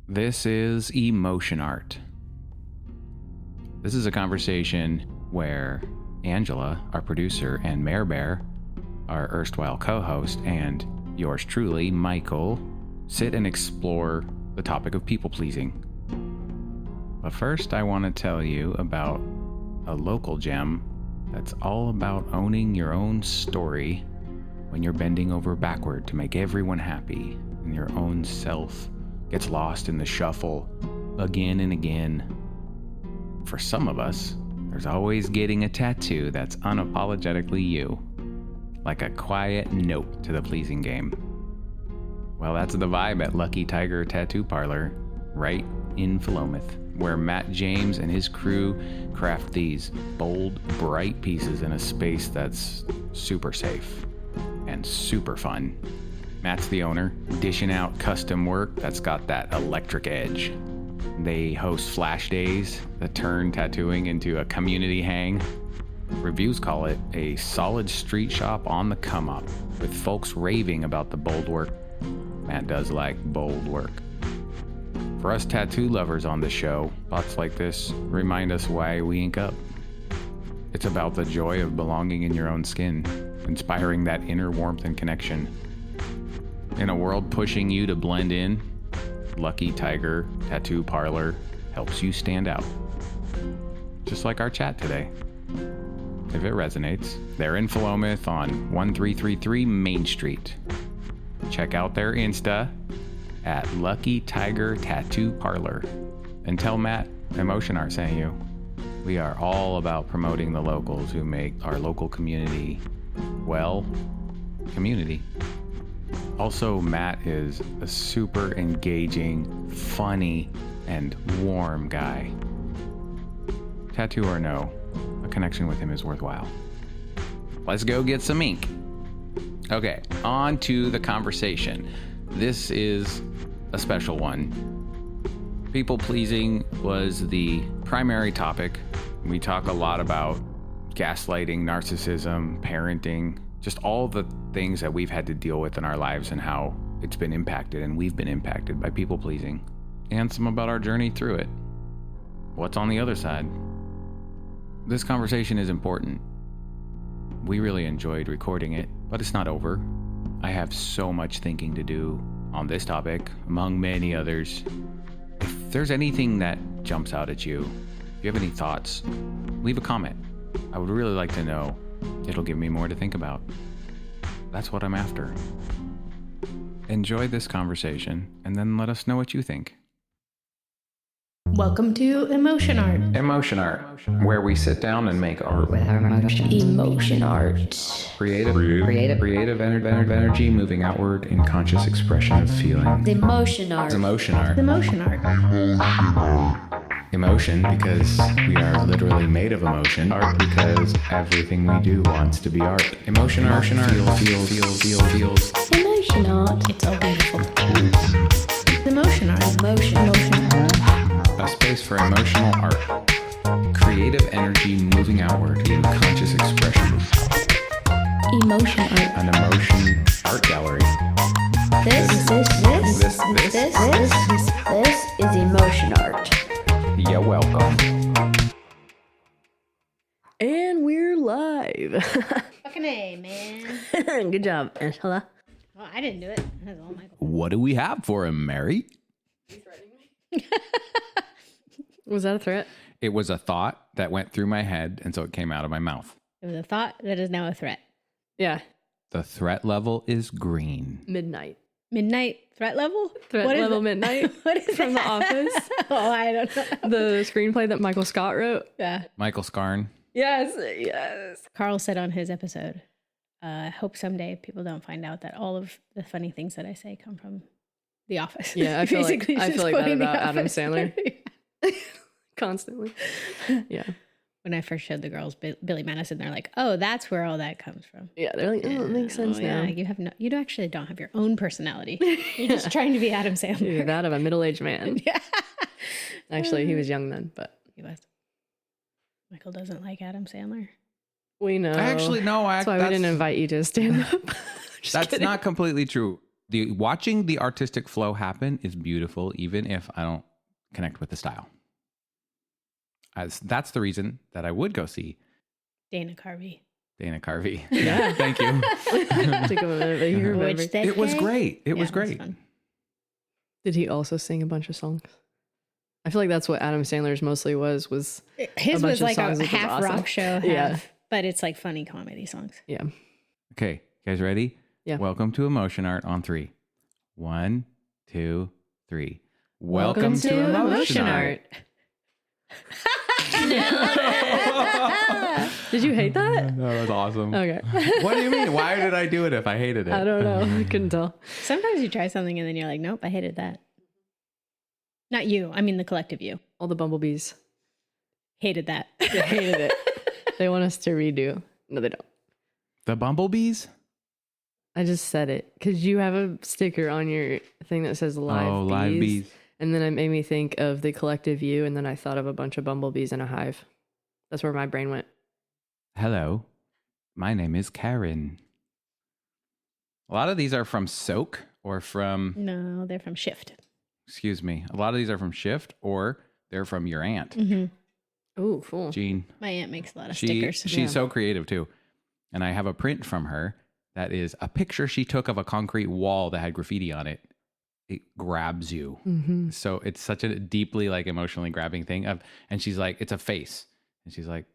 This is emotion art. This is a conversation where Angela, our producer, and Marebear, our erstwhile co-host, and yours truly, Michael, sit and explore the topic of people-pleasing. But first, I want to tell you about a local gem that's all about owning your own story when you're bending over backward to make everyone happy and your own self gets lost in the shuffle again and again. For some of us, there's always getting a tattoo that's unapologetically you, like a quiet note to the pleasing game. Well, that's the vibe at Lucky Tiger Tattoo Parlor, right in Philomath, where Matt James and his crew craft these bold, bright pieces in a space that's super safe and super fun. Matt's the owner, dishing out custom work that's got that electric edge. They host flash days that turn tattooing into a community hang. Reviews call it a solid street shop on the come up, with folks raving about the bold work. Matt does like bold work. For us tattoo lovers on the show, thoughts like this remind us why we ink up. It's about the joy of belonging in your own skin, inspiring that inner warmth and connection. In a world pushing you to blend in, Lucky Tiger Tattoo Parlor helps you stand out. Just like our chat today. If it resonates, they're in Philomath on 1333 Main Street. Check out their Insta at Lucky Tiger Tattoo Parlor. And tell Matt Emotion Art sent you. We are all about promoting the locals who make our local community, well, community. Also, Matt is a super engaging, funny, and warm guy. Tattoo or no, a connection with him is worthwhile. Let's go get some ink. Okay, on to the conversation. This is a special one. People pleasing was the primary topic. We talk a lot about gaslighting, narcissism, parenting, just all the things that we've had to deal with in our lives and how it's been impacted and we've been impacted by people pleasing, and some about our journey through it. What's on the other side? This conversation is important. We really enjoyed recording it, but it's not over. I have so much thinking to do on this topic, among many others. If there's anything that jumps out at you, if you have any thoughts, leave a comment. I would really like to know. It'll give me more to think about. That's what I'm after. Enjoy this conversation and then let us know what you think. Welcome to Emotion Art. Emotion art, where we sit down and make art with our emotions. Emotion art. Creative energy moving outward in conscious expression of feeling. Emotion art. Emotion art. Emotion art. Emotion because we are literally made of emotion. Art because everything we do wants to be art. Emotion art. Feels. Emotion art. It's all beautiful. Emotion art. Emotion art. A space for emotional art. Creative energy moving outward in conscious expression. Emotion art. An emotion art gallery. This is emotion art. You're welcome. And we're live. Fucking A, man. Good job, Angela. Well, I didn't do it. That's all Michael. What do we have for him, Mary? Was that a threat? It was a thought that went through my head, and so it came out of my mouth. It was a thought that is now a threat. Yeah. The threat level is green. Midnight. Midnight threat level? Threat What is level it? midnight. What is from that? The Office? Oh, I don't know. The screenplay that Michael Scott wrote. Yeah. Michael Scarn. Yes. Carl said on his episode, I hope someday people don't find out that all of the funny things that I say come from The Office. Yeah, I feel like Basically, that just quoting The about Adam Office. Sandler. Constantly. Yeah. When I first showed the girls Billy Madison, they're like, "Oh, that's where all that comes from." Yeah, they're like, oh, it makes sense now. Yeah, you actually don't have your own personality. You're just trying to be Adam Sandler. You're that of a middle-aged man. Yeah. Actually, he was young then, but He was. Michael doesn't like Adam Sandler. we know. Actually, no. That's why we didn't invite you to stand up. Just That's kidding. not completely true. watching the artistic flow happen is beautiful, even if I don't connect with the style. That's the reason that I would go see Dana Carvey. Dana Carvey. Yeah, thank you. Took him a minute, but you remember. Which decade? It was great. It was Yeah, great. fun. Did he also sing a bunch of songs? I feel like that's what Adam Sandler's mostly was His bunch was of like songs, a which was half awesome. rock show, Yeah. but it's like funny comedy songs. Yeah. Okay, you guys ready? Yeah. Welcome to Emotion Art on 3. 1, 2, 3. Welcome to Emotion Art. Did you hate that? That was awesome. Okay. What do you mean? Why did I do it if I hated it? I don't know. I couldn't tell. Sometimes you try something and then you're like, nope, I hated that. Not you. I mean the collective you. All the bumblebees. Hated that. They hated it. They want us to redo. No, they don't. The bumblebees? I just said it because you have a sticker on your thing that says live bees. Live bees. And then it made me think of the collective you, and then I thought of a bunch of bumblebees in a hive. That's where my brain went. Hello, my name is Karen. A lot of these are from Soak or from, No, they're from Shift. excuse me, a lot of these are from Shift or they're from your aunt, Ooh, cool. Jean. My aunt makes a lot of She's stickers. so creative too. And I have a print from her that is a picture she took of a concrete wall that had graffiti on it. It grabs you. Mm-hmm. So it's such a deeply like emotionally grabbing thing and she's like, it's a face. And she's like,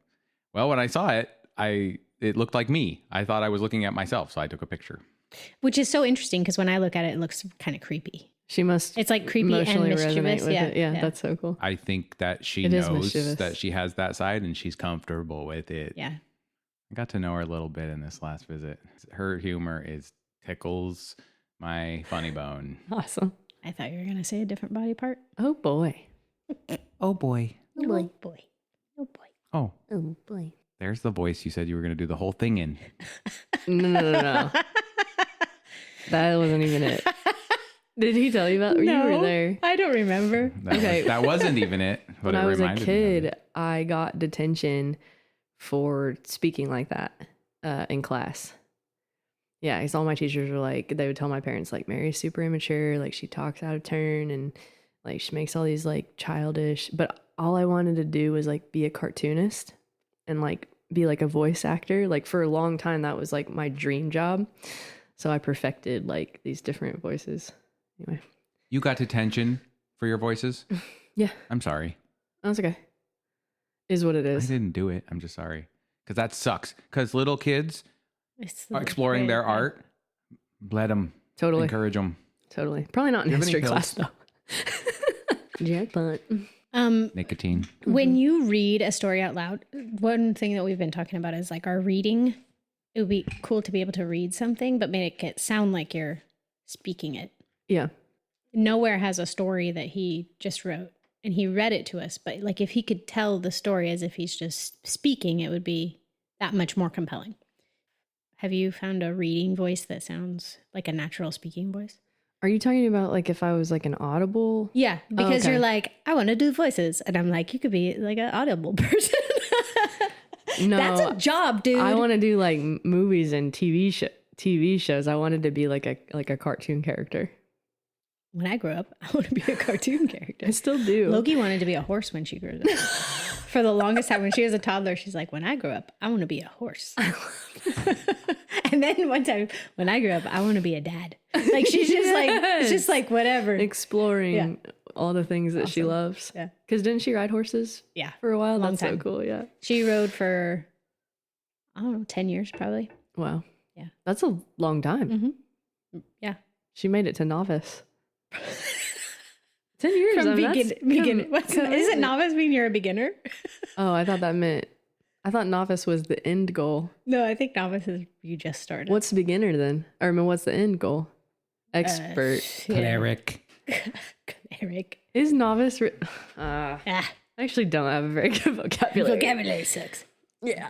well, when I saw it, it looked like me. I thought I was looking at myself. So I took a picture. Which is so interesting because when I look at it, it looks kind of creepy. She must. It's like creepy and emotionally resonate mischievous. with Yeah, it. Yeah, yeah. that's so cool. I think that she It is knows mischievous. that she has that side and she's comfortable with it. Yeah. I got to know her a little bit in this last visit. Her humor tickles my funny bone. Awesome. I thought you were going to say a different body part. Oh boy. Oh boy. Oh boy. Oh boy. Oh, Oh boy. there's the voice you said you were going to do the whole thing in. No. That wasn't even it. Did he tell you about? You were there. I don't remember. That wasn't even it. But When it I was a reminded me of kid, it. I got detention for speaking like that in class. Yeah, because all my teachers were like, they would tell my parents, like, Mary's super immature, like, she talks out of turn, and, like, she makes all these, like, childish, but all I wanted to do was, like, be a cartoonist and, like, be, like, a voice actor. Like, for a long time, that was, like, my dream job. So I perfected, like, these different voices. Anyway. You got detention for your voices? Yeah. I'm sorry. That's okay. Is what it I is. didn't do it. I'm just sorry. Because that sucks. Because little kids It's are exploring their art. Let them. Totally. Encourage them. Totally. Probably not in Do you have any history class, though. Jackpot. Nicotine. When you read a story out loud, one thing that we've been talking about is like our reading. It would be cool to be able to read something, but make it sound like you're speaking it. Yeah. Nowhere has a story that he just wrote and he read it to us. But like if he could tell the story as if he's just speaking, it would be that much more compelling. Have you found a reading voice that sounds like a natural speaking voice? Are you talking about like if I was like an audible? Yeah, because okay. you're like, I want to do voices. And I'm like, you could be like an audible person. No, That's a job, dude. I want to do like movies and TV shows. I wanted to be like a cartoon character. When I grew up, I want to be a cartoon character. I still do. Logie wanted to be a horse when she grew up. For the longest time, when she was a toddler, she's like, when I grow up, I want to be a horse. And then one time, when I grew up, I want to be a dad. Like, she's just like, it's just like whatever. Exploring all the things that she loves. Yeah. Because didn't she ride horses? Yeah. For a while? Long That's time. so cool. Yeah. She rode for, I don't know, 10 years probably. Wow. Yeah. That's a long time. Mm-hmm. Yeah. She made it to novice. 10 years. From I mean, that's beginner. com- Is it novice mean you're a beginner? Oh, I thought novice was the end goal. No, I think novice is you just started. What's beginner then? Or I mean, what's the end goal? Expert. Cleric. Cleric. Is novice? Ah, I actually don't have a very good vocabulary. vocabulary sucks. Yeah.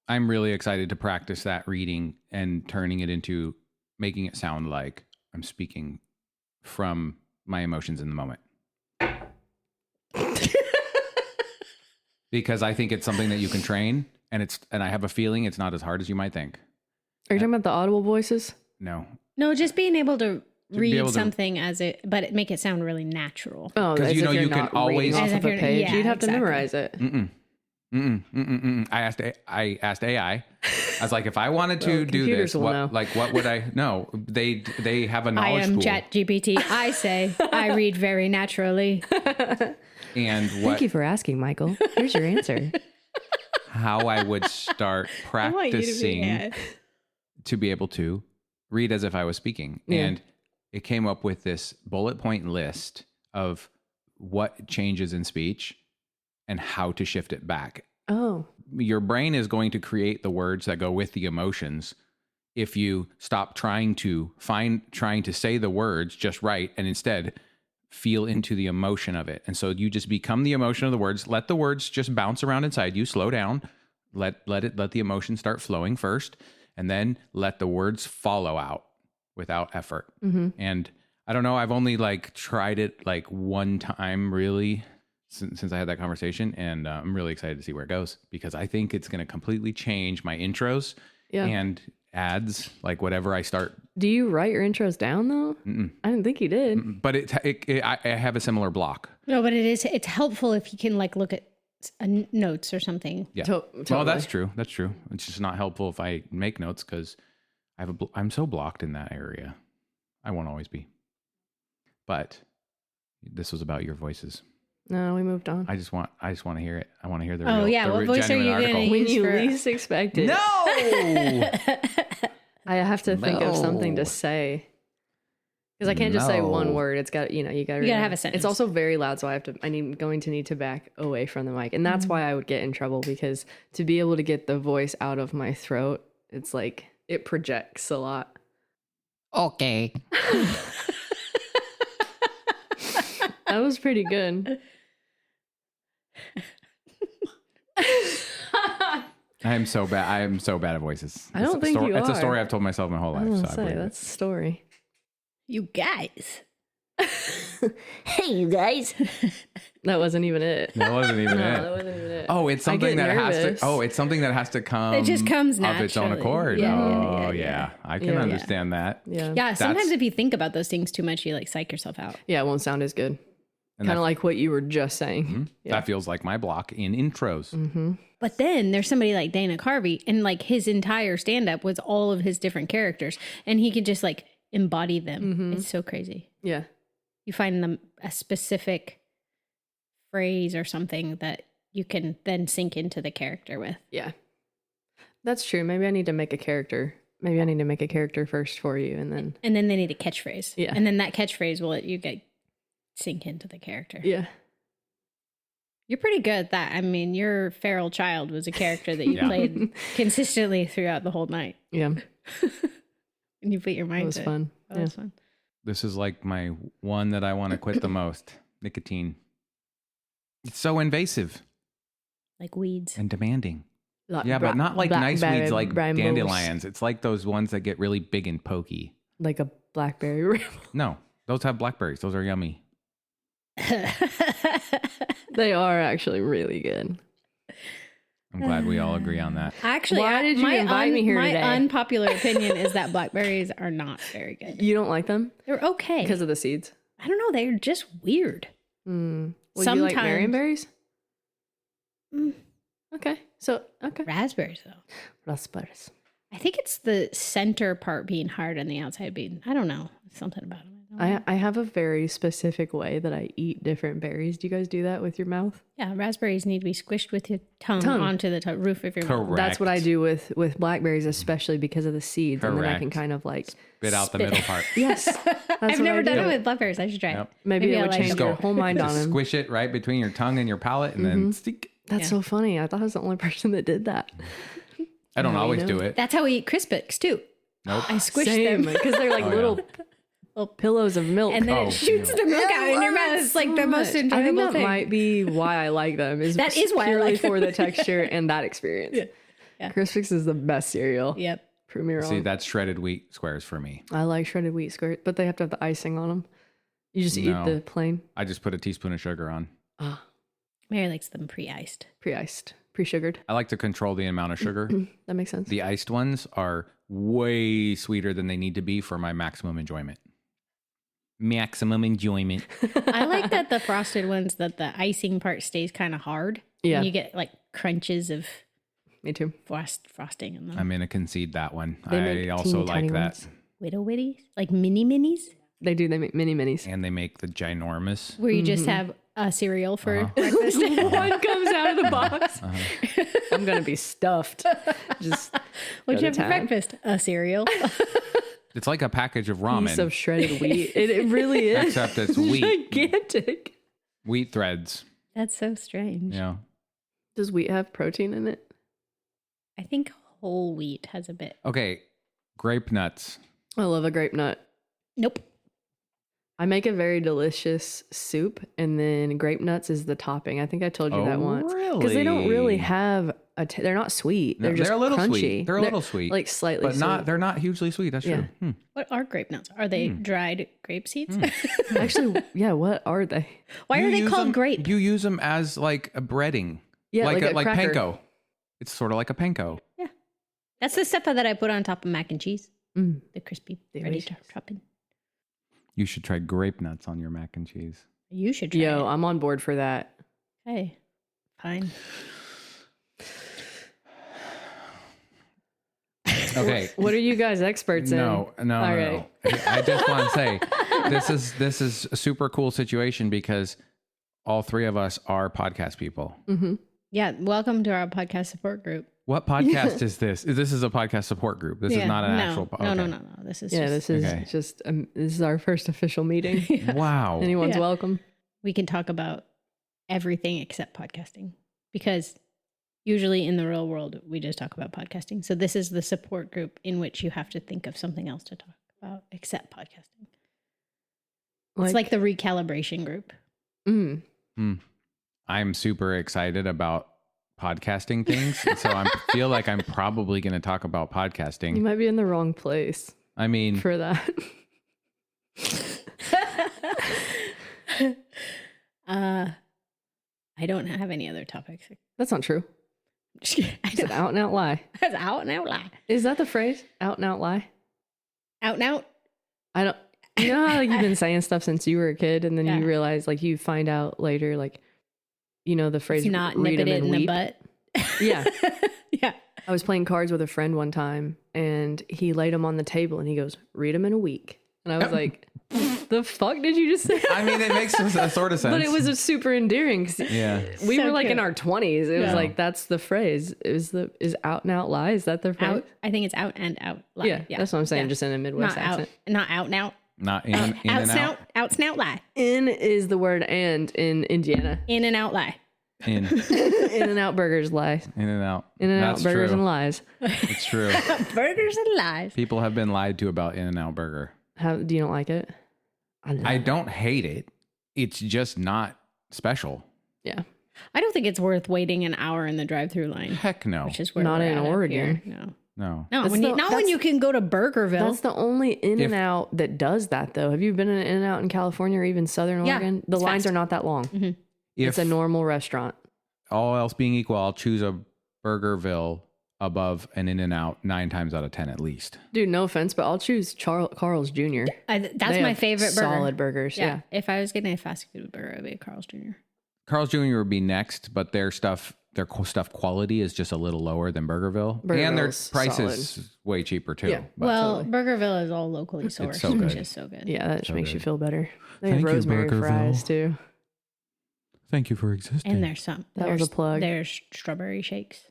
I'm really excited to practice that reading and turning it into making it sound like I'm speaking from my emotions in the moment. Because I think it's something that you can train, and I have a feeling it's not as hard as you might think. Are you talking about the audible voices? No. No, just being able to be read able to- something as it, but make it sound really natural. Oh, 'Cause as you if know you're you can not always- reading off As of if a you're- page. yeah, You'd have to exactly. memorize it. I asked AI. I was like, if I wanted to Well, do computers this, will know. what would I know? They have a I knowledge am pool. ChatGPT. I say I read very naturally. And Thank you for asking, Michael. Here's your answer. how I would start I want you to be practicing AI. to be able to read as if I was speaking. Yeah. And it came up with this bullet point list of what changes in speech and how to shift it back. Oh, Your brain is going to create the words that go with the emotions if you stop trying to say the words just right and instead feel into the emotion of it. And so you just become the emotion of the words. Let the words just bounce around inside you. Slow down. Let the emotion start flowing first, and then let the words follow out without effort. And I don't know, I've only tried it one time really since I had that conversation, and I'm really excited to see where it goes, because I think it's going to completely change my intros yeah. and ads, whatever I start. Do you write your intros down though? I didn't think you did. But I have a similar block. No, but it's helpful if you can look at notes or something. Yeah. Totally. Well, that's true. That's true. It's just not helpful if I make notes, because I'm so blocked in that area. I won't always be. But this was about your voices. No, we moved on. I just want to hear it. I want to hear the Oh, real, yeah. the What voice are genuine you article. gonna When use you for- least expect it. No. I have to think of something No. to say. Because I can't just say one No. word. It's got, you gotta have a sentence. It's also very loud, so I'm going to need to back away from the mic. And that's why I would get in trouble, because to be able to get the voice out of my throat, it's it projects a lot. Okay. That was pretty good. I am so bad. I am so bad at voices. I don't think you It's a are. story I've told myself my whole I life. was So gonna I say, believe that's a story. You guys. Hey, you guys. That wasn't even it. it. That wasn't even No, it. that wasn't even it. Oh, it's I something get that nervous. it's something that has to come. It just comes of its own naturally. accord. Yeah, Oh, yeah. yeah. I can Yeah. understand that. Yeah. Yeah, sometimes That's- if you think about those things too much, you psych yourself out. Yeah, it won't sound as good. And Kind that- of like what you were just saying. Yeah. That feels like my block in intros. But then there's somebody like Dana Carvey, and his entire stand up was all of his different characters, and he could just embody them. It's so crazy. Yeah. You find them a specific phrase or something that you can then sink into the character with. Yeah. That's true. Maybe I need to make a character. Maybe I need to make a character first for you, and then And then they need a catchphrase. Yeah. And then that catchphrase will let you sink into the character. yeah. You're pretty good at that. I mean, your feral child was a character that you Yeah. played consistently throughout the whole night. Yeah. And you put your mind It was to it. fun. That Yeah. was fun. This is my one that I want to quit the most. Nicotine. It's so invasive Like weeds. and demanding. Like Yeah, but not like black- nice weeds like brambles. dandelions. It's like those ones that get really big and pokey. Like a blackberry ramble. No, those have blackberries. Those are yummy. They are actually really good. I'm glad we all agree on that. Actually, Why did you invite me here my today? unpopular opinion is that blackberries are not very good. You don't like them They're okay. because of the seeds? I don't know. They're just weird. Mm. Well, you like Sometimes- marionberries? Mm. Okay. So, okay. Raspberries, though. Raspberries. I think it's the center part being hard and the outside being, I don't know. Something about them. I have a very specific way that I eat different berries. Do you guys do that with your mouth? Yeah, raspberries need to be squished with your tongue. Onto the roof of your mouth. Correct. That's what I do with blackberries, especially because of the seeds. And then I can Correct. kind of Spit out the middle part. yes. I've never done it with blackberries. I should try Yep. it. Maybe it I would like change them. your whole mind on Just them. squish it right between your tongue and your palate, and then stick. That's Yeah. so funny. I thought I was the only person that did that. I don't Now you always know. do it. That's how we eat Crispix, too. Nope. I squish Same, them. because they're like Oh, yeah. little pillows of milk. And then Oh, it shoots ew. the milk out in your mouth. It's like the most I think enjoyable that thing. might be why I like them. That is why I purely like them. for the texture and that experience. Yeah. Crispix is the best cereal. Yep. Prove me wrong. See, that's shredded wheat squares for me. I like shredded wheat squares, but they have to have the icing on them. You just No. eat the plain. I just put a teaspoon of sugar on. Mary likes them pre-iced. Pre-iced, pre-sugared. I like to control the amount of sugar. That makes sense. The iced ones are way sweeter than they need to be for my maximum enjoyment. Maximum enjoyment. I like that the frosted ones, that the icing part stays kind of hard. Yeah. And you get like crunches of Me too. frosting in them. I'm going to concede that one. They I make also teeny tiny like that. ones. Widow Witties? Like mini minis? They do. They make mini minis. And they make the ginormous. Where you just have a cereal for Uh-huh. breakfast. One comes out of the box. Uh-huh. I'm gonna be stuffed. Just What'd you have to for town. breakfast? A cereal. It's like a package of ramen, piece of shredded wheat. It really is. except it's wheat. Gigantic. Wheat threads. That's so strange. Yeah. Does wheat have protein in it? I think whole wheat has a bit. Okay. Grape nuts. I love a grape nut. Nope. I make a very delicious soup, and then grape nuts is the topping. I think I told you that once. Because they don't really have they're not sweet. They're just a little crunchy. sweet. They're a little sweet. Like slightly but sweet. they're not hugely sweet. That's Yeah. true. What are grape nuts? Are they dried grape seeds? Actually, yeah, what are they? Why You are they use called them- grape? You use them as like a breading. Yeah, like a cracker. panko. It's sort of like a panko. Yeah. That's the stuff that I put on top of mac and cheese. Mm. The crispy, ready to drop in. You should try grape nuts on your mac and cheese. You should try Yo, it. I'm on board for that. Hey, fine. Okay. What are you guys experts in? No. All no. right. I just want to say this is a super cool situation because all three of us are podcast people. Mm-hmm. Yeah, welcome to our podcast support group. What podcast is this? This is a podcast support group. This is not an actual podcast. No. This is Yeah, just, this is Okay. just this is our first official meeting. Wow. Anyone's Yeah. welcome. we can talk about everything except podcasting because usually in the real world we just talk about podcasting. So this is the support group in which you have to think of something else to talk about except podcasting. It's like the recalibration group. Mm. I'm super excited about podcasting things. So I feel like I'm probably going to talk about You podcasting. might be in the wrong place I mean, for that. I don't have any other topics. That's not true. It's It's an out and out lie. out and out lie. Is that the phrase? Out and out lie? Out and out. I don't. You know how like, you've been saying stuff since you were a kid, and then Yeah. you realize, like, you find out later, like, you know, the phrase It's not "read 'em nipping it and in the weep." butt. Yeah. Yeah. I was playing cards with a friend one time, and he laid them on the table, and he goes, "Read them in a week." And I was like, "The fuck did you just say?" I mean, it makes a sort of sense. But it was a super endearing. 'Cause yeah. we So were like in cute. our 20s. It was Yeah. like that's the phrase. Is out and out lie? Is that the phrase? Out. I think it's out and out. Lie. Yeah, that's what I'm saying. Yeah. Just in a Midwest not accent. out. Not out and out. Not in, Out, in out and snout. Out snout lie. In is the word "and" in Indiana. In and out lie. out. In In and out burgers lie. and out. In and out That's burgers true. and lies. It's true. Burgers and lies. People have been lied to about In-N-Out Burger. How do you don't like it? love I it. don't hate it. It's just not special. Yeah, I don't think it's worth waiting an hour in the drive-through line, Heck no. which is where Not we're in at up Oregon. here. No, No. no. That's When you, the- not when that's- you can go to Burgerville. that's the only In and Out that does that, though. Have you been in an In and Out in California or even Southern Yeah, Oregon? The it's lines fast. are not that long. Mhm. It's a normal restaurant. all else being equal, I'll choose a Burgerville above an In-N-Out 9 times out of 10 at least. Dude, no offense, but I'll choose Carl's Jr. That's They my have favorite burger. Solid burgers. Yeah. If I was getting a fast food burger, it would be Carl's Jr. Carl's Jr. would be next, but their stuff quality is just a little lower than Burgerville. And their Burgerville's price solid. is way cheaper too. Yeah. But Well, Totally. Burgerville is all locally sourced, so which good. is so good. Yeah, that just So makes you good. feel better. They Thank have you, rosemary Burgerville. fries too. thank you for existing. And there's some. That was a plug. There's strawberry shakes.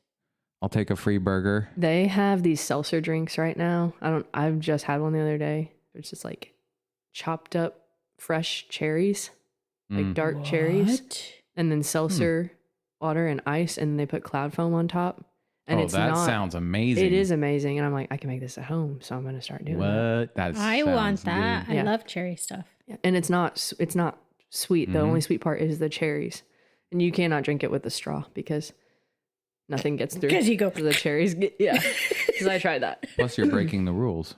I'll take a free burger. They have these seltzer drinks right now. I've just had one the other day. It's just like chopped up fresh cherries, like dark cherries, and then seltzer water and ice, and they put cloud foam on top. And Oh, it's that not, sounds amazing. It is amazing. And I'm like, I can make this at home, so I'm gonna start doing that. What? That I want sounds that. good. Yeah. I love cherry stuff. Yeah. And it's not sweet. The Mhm. only sweet part is the cherries. And you cannot drink it with a straw because nothing gets through. 'Cause you go- the cherries get, yeah. Because I tried that. Plus, you're breaking the rules.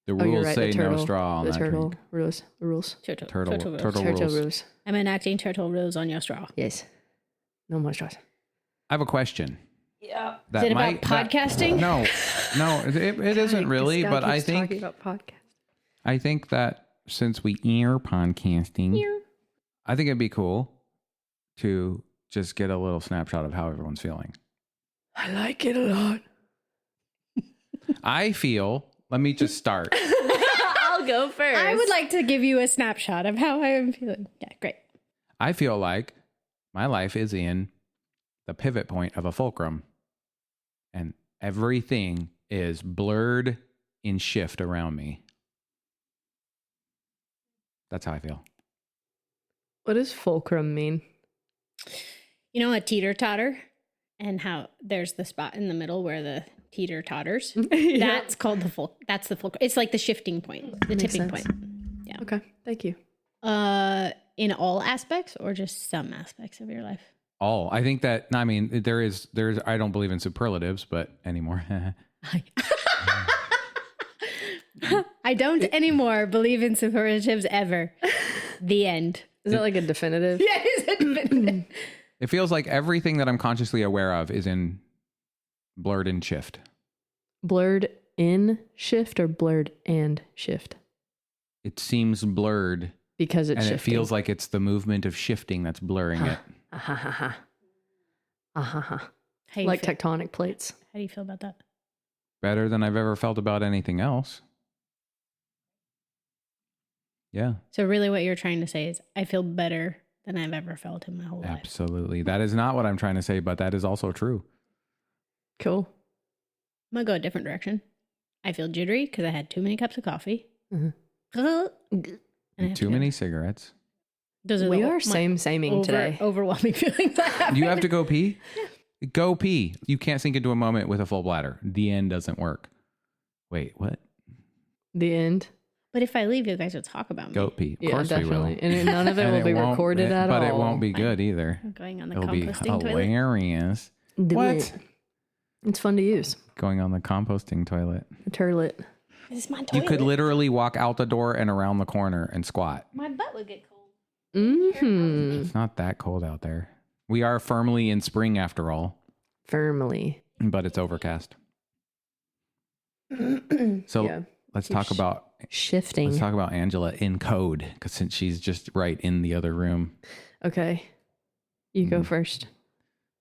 The Oh, you're rules right, say the no turtle, straw on the that turtle drink. rules. The rules. Turtle Turtle rules. turtle Turtle rules. rules. I'm enacting turtle rules on your straw. Yes. No more straws. I have a question. Yeah. That Is it might- about podcasting? No, it isn't really. But I think about podcast. I think that since we are podcasting, I think it'd be cool to just get a little snapshot of how everyone's feeling. I like it a lot. I feel, let me just start. I'll go first. I would like to give you a snapshot of how I am feeling. Yeah, great. I feel like my life is in the pivot point of a fulcrum, and everything is blurred in shift around me. That's how I feel. What does fulcrum mean? You know, a teeter-totter, and how there's the spot in the middle where the teeter totters. Yeah. That's called the fulcrum. That's the fulcrum. It's like the shifting point, the Makes tipping sense. point. Yeah. Okay, thank you. In all aspects or just some aspects of your life? All. I think that, I mean, there's, I don't believe in superlatives, but anymore. I don't anymore believe in superlatives ever. The end. Is that like a definitive? Yeah, it's It feels like everything that I'm consciously aware of is in blurred in shift. Blurred in shift or blurred and shift? It seems blurred Because it's and shifting. it feels like it's the movement of shifting that's blurring it. Like tectonic plates. How do you feel about that? Better than I've ever felt about anything else. Yeah, So really what you're trying to say is I feel better than I've ever felt in my whole life. absolutely. That is not what I'm trying to say, but that is also true. Cool. I'm going to go a different direction. I feel jittery because I had too many cups of coffee. Mhm. And I have Too to many go. cigarettes. Those are We the are saming today. overwhelming feelings I have. Do you have to go pee? Go pee. You can't sink into a moment with a full bladder. The end doesn't work. Wait, what? The end. But if I leave, you guys will talk about me. Go pee. Of Yeah, course definitely. we will. And none of it And will be won't- recorded at all. But it won't be good either. I'm going on the It'll be composting toilet. hilarious. Do What? it. It's fun to use. Going on the composting toilet. A turlet. This is my You toilet. could literally walk out the door and around the corner and squat. My butt would get cold. Mm-hmm. It's not that cold out there. We are firmly in spring after all, Firmly. but it's overcast. So Yeah. let's talk about Shifting. Angela in code, because since she's just right in the other room. Okay. You go first.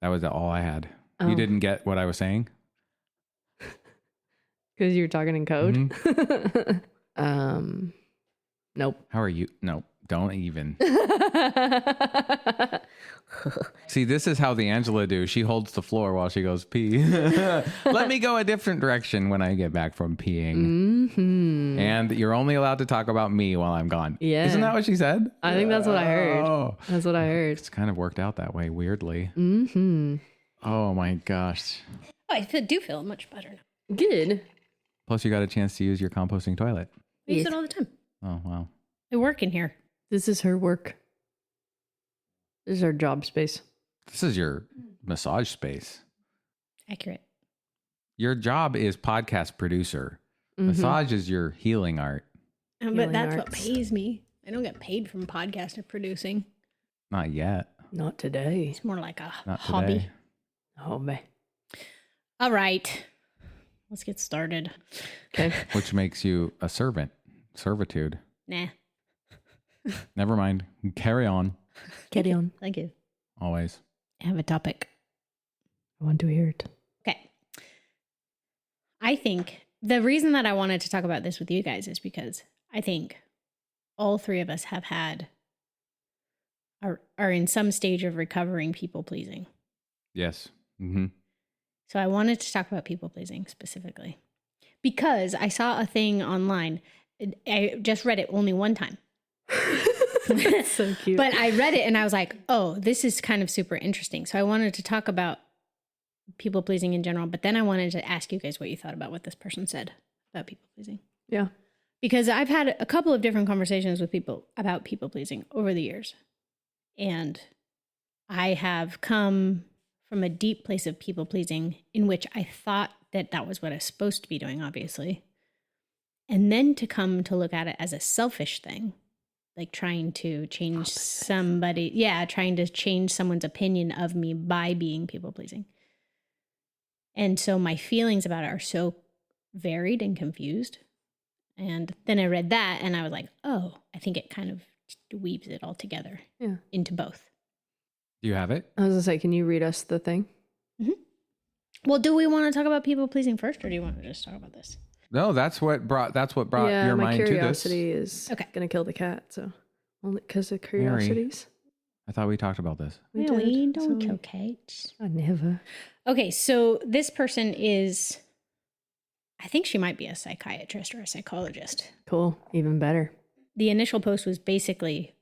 That was all I had. Oh. You didn't get what I was saying? Because you were talking in code? Mm-hmm. Nope. How are you? No, don't even. See, this is how the Angela do. She holds the floor while she goes pee. Let me go a different direction when I get back from peeing. Mm-hmm. And you're only allowed to talk about me while I'm gone. Yeah. Isn't that what she said? I think that's what I heard. Oh, That's what I heard. it's kind of worked out that way, weirdly. Mm-hmm. Oh my gosh. Oh, I do feel much better now. Good. Plus, you got a chance to use your composting toilet. I use Yes. it all the time. Oh, wow. I work in here. This is her work. This is her job space. This is your massage space. Accurate. Your job is podcast producer. Mhm. Massage is your healing art. But Healing that's what arts. pays me. I don't get paid from podcast or producing. Not yet. Not today. It's more like a Not hobby. today. Oh, man. All right. Let's get started. Okay. Which makes you a servant. Servitude. Nah. Never mind. Carry on. Carry on. Thank you. Always. I have a topic. I want to hear it. Okay. I think the reason that I wanted to talk about this with you guys is because I think all three of us have had are in some stage of recovering people pleasing. Yes. Mm-hmm. So I wanted to talk about people pleasing specifically because I saw a thing online. I just read it only one time. So cute. But I read it and I was like, oh, this is kind of super interesting. So I wanted to talk about people pleasing in general, but then I wanted to ask you guys what you thought about what this person said about people pleasing. Yeah. Because I've had a couple of different conversations with people about people pleasing over the years. And I have come from a deep place of people pleasing in which I thought that that was what I was supposed to be doing, obviously. And then to come to look at it as a selfish thing, like trying to change somebody. Yeah, trying to change someone's opinion of me by being people pleasing. And so my feelings about it are so varied and confused. And then I read that and I was like, oh, I think it kind of weaves it all together into both. Do you have it? I was gonna say, can you read us the thing? Mm-hmm. Well, do we want to talk about people pleasing first, or do you want to just talk about this? No, that's what brought your mind to this. My curiosity is gonna kill the cat. So only because of curiosities. I thought we talked about this. We don't kill cats. I never. Okay, so this person is, I think she might be a psychiatrist or a psychologist. Cool, even better. The initial post was basically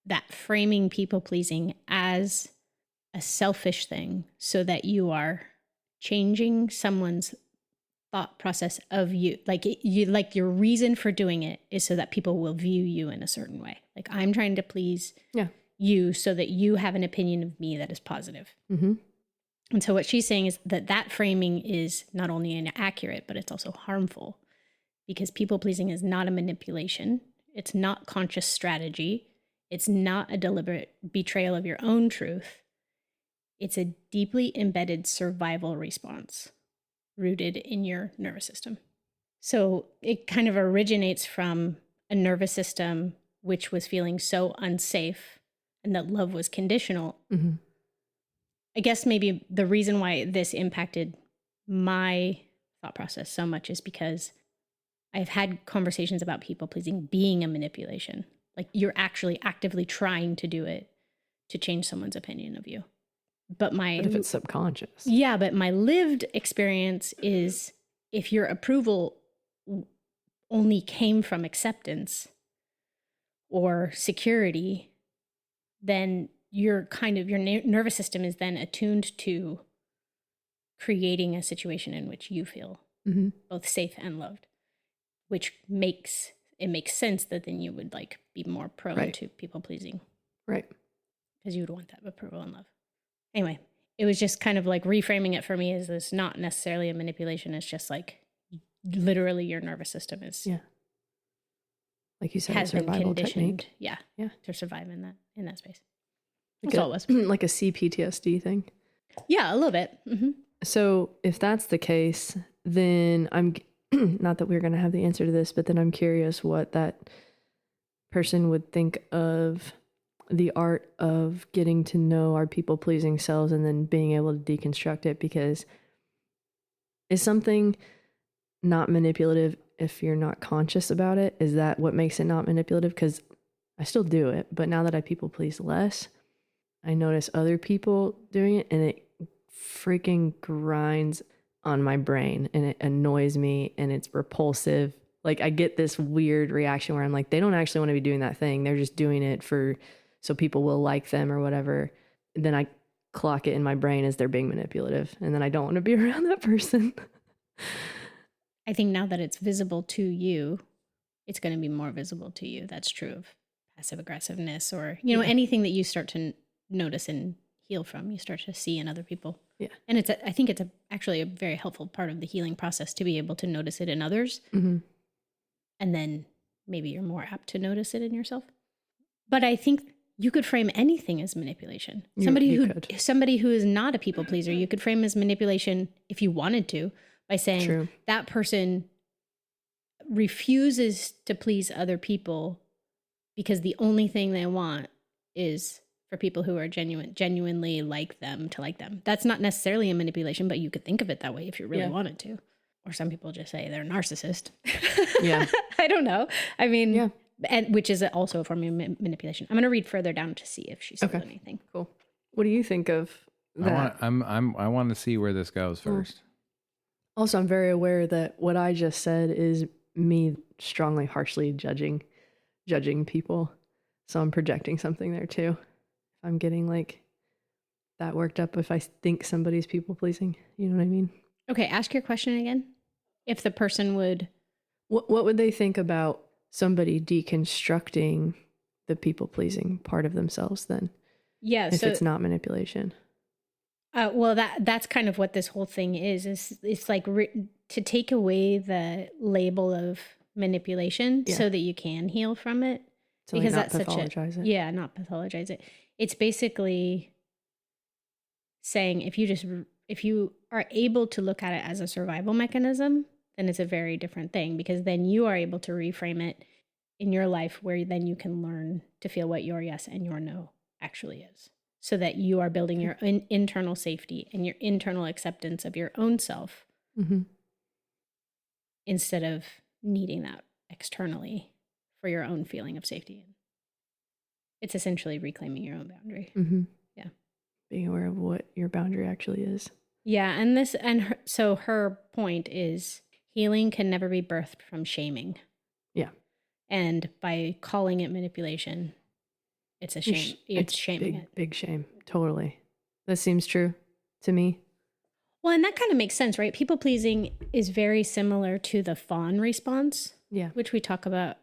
that framing people pleasing as a selfish thing so that you are changing someone's thought process of you. Like your reason for doing it is so that people will view you in a certain way. Like I'm trying to please you so that you have an opinion of me that is positive. Mm-hmm. And so what she's saying is that framing is not only inaccurate, but it's also harmful because people pleasing is not a manipulation. It's not conscious strategy. It's not a deliberate betrayal of your own truth. It's a deeply embedded survival response rooted in your nervous system. So it kind of originates from a nervous system which was feeling so unsafe and that love was conditional. Mm-hmm. I guess maybe the reason why this impacted my thought process so much is because I've had conversations about people pleasing being a manipulation. Like you're actually actively trying to do it to change someone's opinion of you. But if it's subconscious. Yeah, but my lived experience is if your approval only came from acceptance or security, then your nervous system is then attuned to creating a situation in which you feel both safe and loved, which makes sense that then you would like be more prone to people pleasing. Right. Because you would want that approval and love. Anyway, it was just kind of like reframing it for me as this not necessarily a manipulation. It's just like literally your nervous system is like you said, has a survival been conditioned, technique. To survive in that space. That's all it was. Like a CPTSD thing. Yeah, a little bit. Mm-hmm. So if that's the case, then I'm not that we're going to have the answer to this, but then I'm curious what that person would think of the art of getting to know our people pleasing selves and then being able to deconstruct it, because is something not manipulative if you're not conscious about it? Is that what makes it not manipulative? Because I still do it, but now that I people please less, I notice other people doing it and it freaking grinds on my brain and it annoys me and it's repulsive. Like I get this weird reaction where I'm like, they don't actually want to be doing that thing. They're just doing it so people will like them or whatever. And then I clock it in my brain as they're being manipulative. And then I don't want to be around that person. I think now that it's visible to you, it's going to be more visible to you. That's true of passive aggressiveness or, anything that you start to notice and heal from, you start to see in other people. Yeah. And I think it's actually a very helpful part of the healing process to be able to notice it in others. Mm-hmm. And then maybe you're more apt to notice it in yourself. But I think you could frame anything as manipulation. Somebody who is not a people pleaser, you could frame as manipulation if you wanted to, by saying that person refuses to please other people because the only thing they want is for people who are genuinely like them to like them. That's not necessarily a manipulation, but you could think of it that way if you really wanted to. Or some people just say they're a narcissist. Yeah. I don't know. I mean, and which is also a form of manipulation. I'm going to read further down to see if she said anything. Cool. What do you think of that? I want to see where this goes first. Also, I'm very aware that what I just said is me strongly, harshly judging people. So I'm projecting something there too. If I'm getting like that worked up, if I think somebody's people pleasing, you know what I mean? Okay, ask your question again. If the person would... What would they think about somebody deconstructing the people pleasing part of themselves then? Yeah, if it's not manipulation. Well, that's kind of what this whole thing is it's like to take away the label of manipulation so that you can heal from it. So because like that's pathologize it. Yeah, not pathologize it. It's basically saying if you are able to look at it as a survival mechanism, then it's a very different thing, because then you are able to reframe it in your life, where then you can learn to feel what your yes and your no actually is, so that you are building your own internal safety and your internal acceptance of your own self, instead of needing that externally for your own feeling of safety. It's essentially reclaiming your own boundary. Yeah. Being aware of what your boundary actually is. Yeah. And so her point is healing can never be birthed from shaming. Yeah. And by calling it manipulation, it's a shame. It's shaming it. Big shame. Totally. That seems true to me. Well, and that kind of makes sense, right? People pleasing is very similar to the fawn response, which we talk about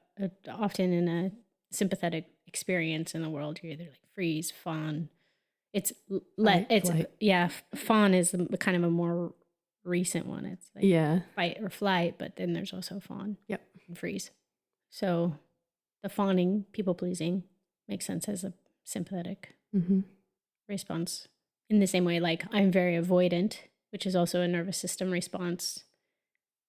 often in a sympathetic experience in the world. You're either like freeze, fawn. Fawn is kind of a more recent one. It's like fight or flight, but then there's also fawn. Yep. And freeze. So the fawning, people pleasing, makes sense as a sympathetic response. In the same way, like I'm very avoidant, which is also a nervous system response.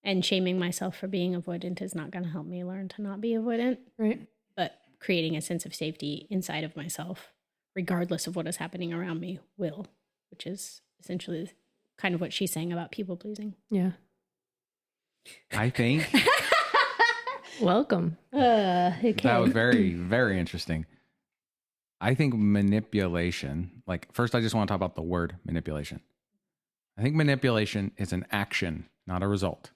And shaming myself for being avoidant is not going to help me learn to not be avoidant. Right. But creating a sense of safety inside of myself, regardless of what is happening around me, will, which is essentially kind of what she's saying about people pleasing. Yeah. I think welcome. Okay. That was very, very interesting. I think manipulation, like first I just want to talk about the word manipulation. I think manipulation is an action, not a result.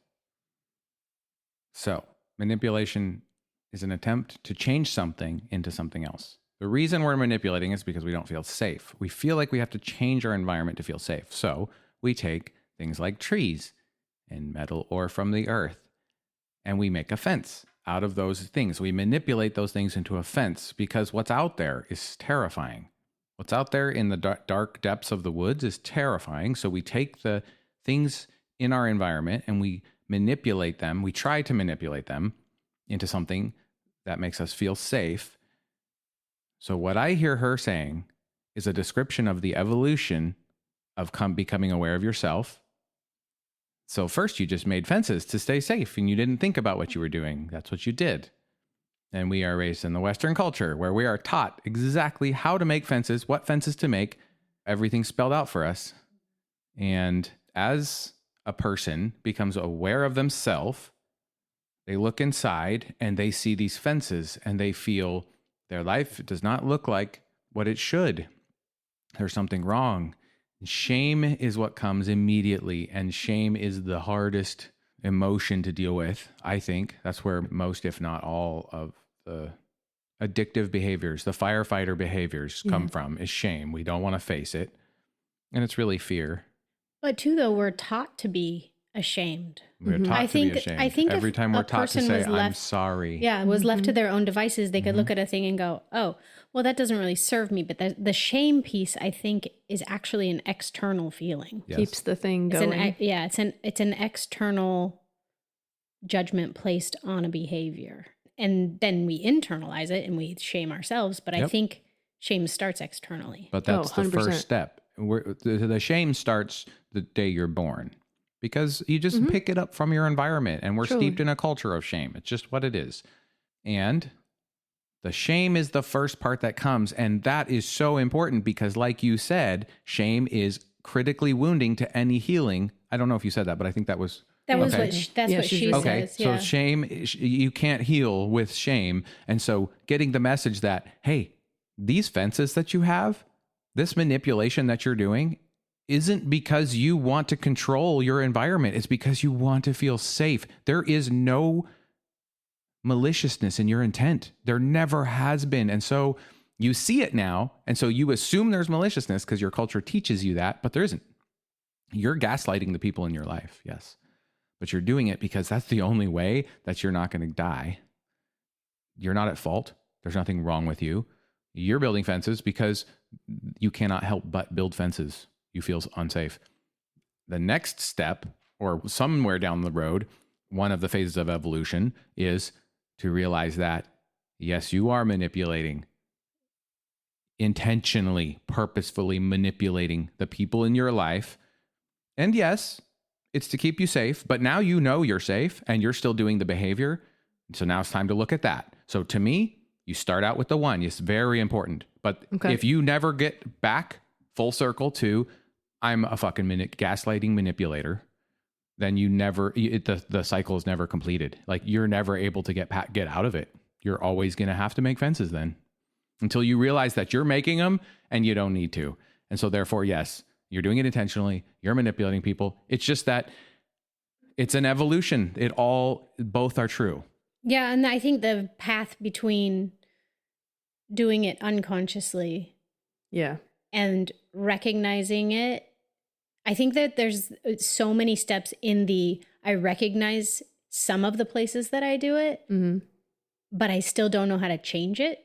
So manipulation is an attempt to change something into something else. The reason we're manipulating is because we don't feel safe. We feel like we have to change our environment to feel safe. So we take things like trees and metal ore from the earth, and we make a fence out of those things. We manipulate those things into a fence because what's out there is terrifying. What's out there in the dark depths of the woods is terrifying. So we take the things in our environment and we manipulate them. We try to manipulate them into something that makes us feel safe. So what I hear her saying is a description of the evolution of becoming aware of yourself. So first you just made fences to stay safe and you didn't think about what you were doing. That's what you did. And we are raised in the Western culture where we are taught exactly how to make fences, what fences to make. Everything's spelled out for us. And as a person becomes aware of themselves, they look inside and they see these fences and they feel their life does not look like what it should. There's something wrong. Shame is what comes immediately, and shame is the hardest emotion to deal with. I think that's where most, if not all, of the addictive behaviors, the firefighter behaviors come from, is shame. We don't want to face it. And it's really fear. But too, though, we're taught to be ashamed. We're taught to be ashamed. I think every time we're taught to say, I'm sorry. Yeah, was left to their own devices, they could look at a thing and go, oh, well, that doesn't really serve me. But the shame piece, I think, is actually an external feeling. Yes. Keeps the thing going. It's an external judgment placed on a behavior. And then we internalize it and we shame ourselves. But I think shame starts externally. But that's the first step. The shame starts the day you're born. Because you just pick it up from your environment, and we're steeped in a culture of shame. It's just what it is. And the shame is the first part that comes. And that is so important because, like you said, shame is critically wounding to any healing. I don't know if you said that, but I think that was... What she says. So shame, you can't heal with shame. And so getting the message that, hey, these fences that you have, this manipulation that you're doing, isn't because you want to control your environment. It's because you want to feel safe. There is no maliciousness in your intent. There never has been. And so you see it now. And so you assume there's maliciousness because your culture teaches you that, but there isn't. You're gaslighting the people in your life. Yes. But you're doing it because that's the only way that you're not going to die. You're not at fault. There's nothing wrong with you. You're building fences because you cannot help but build fences. You feel unsafe. The next step, or somewhere down the road, one of the phases of evolution is to realize that, yes, you are manipulating, intentionally, purposefully manipulating the people in your life. And yes, It's to keep you safe, but now you know you're safe and you're still doing the behavior. So now it's time to look at that. So to me, you start out with the 1. It's very important. But if you never get back full circle to, I'm a fucking gaslighting manipulator, then you never, the cycle is never completed. Like you're never able to get out of it. You're always going to have to make fences then until you realize that you're making them and you don't need to. And so therefore, yes, you're doing it intentionally. You're manipulating people. It's just that it's an evolution. Both are true. Yeah. And I think the path between doing it unconsciously and recognizing it, I think that there's so many steps in I recognize some of the places that I do it, but I still don't know how to change it.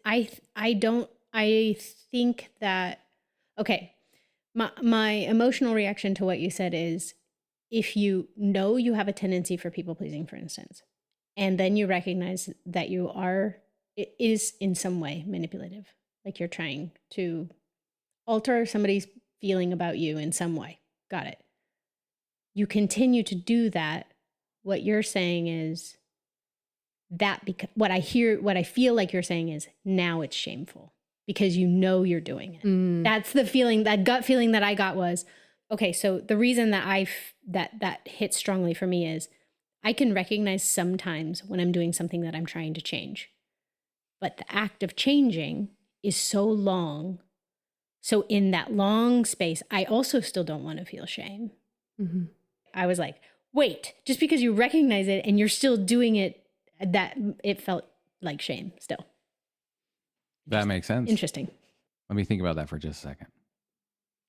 I think that, okay, my emotional reaction to what you said is, if you know you have a tendency for people pleasing, for instance, and then you recognize that it is in some way manipulative, like you're trying to alter somebody's feeling about you in some way. Got it. You continue to do that. What you're saying is that, because what I feel like you're saying is, now it's shameful because you know you're doing it. That's the feeling, that gut feeling that I got was, okay, so the reason that that hits strongly for me is I can recognize sometimes when I'm doing something that I'm trying to change, but the act of changing is so long. So in that long space, I also still don't want to feel shame. I was like, wait, just because you recognize it and you're still doing it, that it felt like shame still. That makes sense. Interesting. Let me think about that for just a second.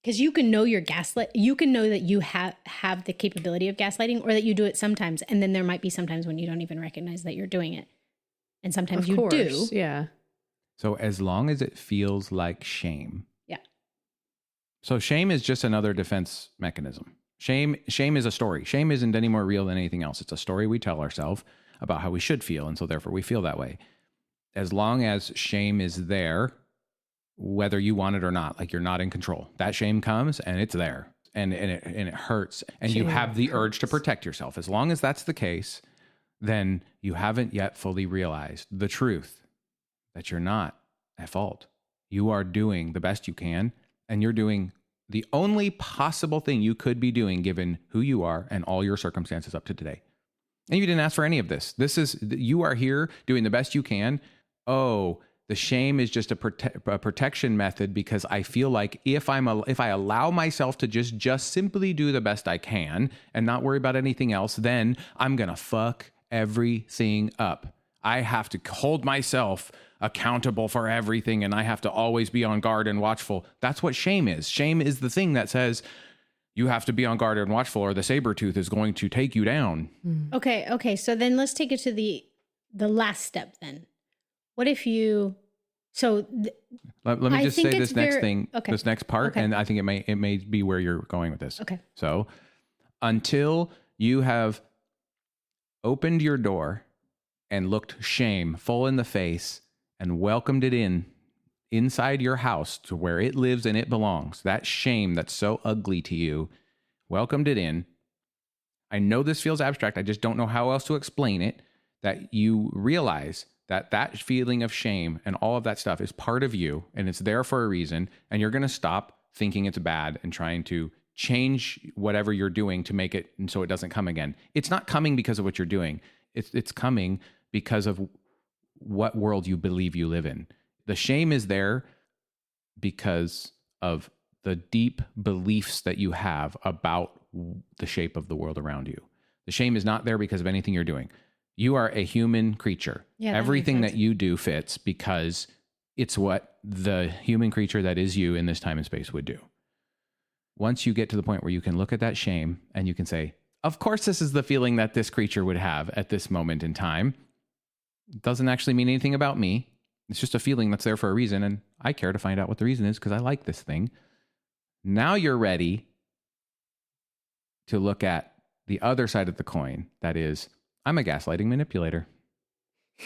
Because you can know you're gaslit. You can know that you have the capability of gaslighting, or that you do it sometimes. And then there might be sometimes when you don't even recognize that you're doing it. And sometimes you do. Yeah. So as long as it feels like shame. Yeah. So shame is just another defense mechanism. Shame is a story. Shame isn't any more real than anything else. It's a story we tell ourselves about how we should feel. And so therefore we feel that way. As long as shame is there, whether you want it or not, like you're not in control, that shame comes and it's there and it hurts. And shame, you have the urge to protect yourself. As long as that's the case, then you haven't yet fully realized the truth that you're not at fault. You are doing the best you can, and you're doing the only possible thing you could be doing given who you are and all your circumstances up to today. And you didn't ask for any of this. You are here doing the best you can. Oh, the shame is just a protection method because I feel like if I allow myself to just simply do the best I can and not worry about anything else, then I'm going to fuck everything up. I have to hold myself accountable for everything, and I have to always be on guard and watchful. That's what shame is. Shame is the thing that says you have to be on guard and watchful, or the saber tooth is going to take you down. Okay. So then let's take it to the last step then. What if you... Let me just say this next thing, okay. This next part, and I think it may be where you're going with this. Okay. So until you have opened your door and looked shame full in the face and welcomed it inside your house to where it lives and it belongs, that shame that's so ugly to you, welcomed it in. I know this feels abstract. I just don't know how else to explain it, that you realize that feeling of shame and all of that stuff is part of you, and it's there for a reason, and you're going to stop thinking it's bad and trying to change whatever you're doing to make it and so it doesn't come again. It's not coming because of what you're doing. It's coming because of what world you believe you live in. The shame is there because of the deep beliefs that you have about the shape of the world around you. The shame is not there because of anything you're doing. You are a human creature. Yeah, everything that you do fits because it's what the human creature that is you in this time and space would do. Once you get to the point where you can look at that shame and you can say, of course, this is the feeling that this creature would have at this moment in time. It doesn't actually mean anything about me. It's just a feeling that's there for a reason. And I care to find out what the reason is because I like this thing. Now you're ready to look at the other side of the coin. That is, I'm a gaslighting manipulator.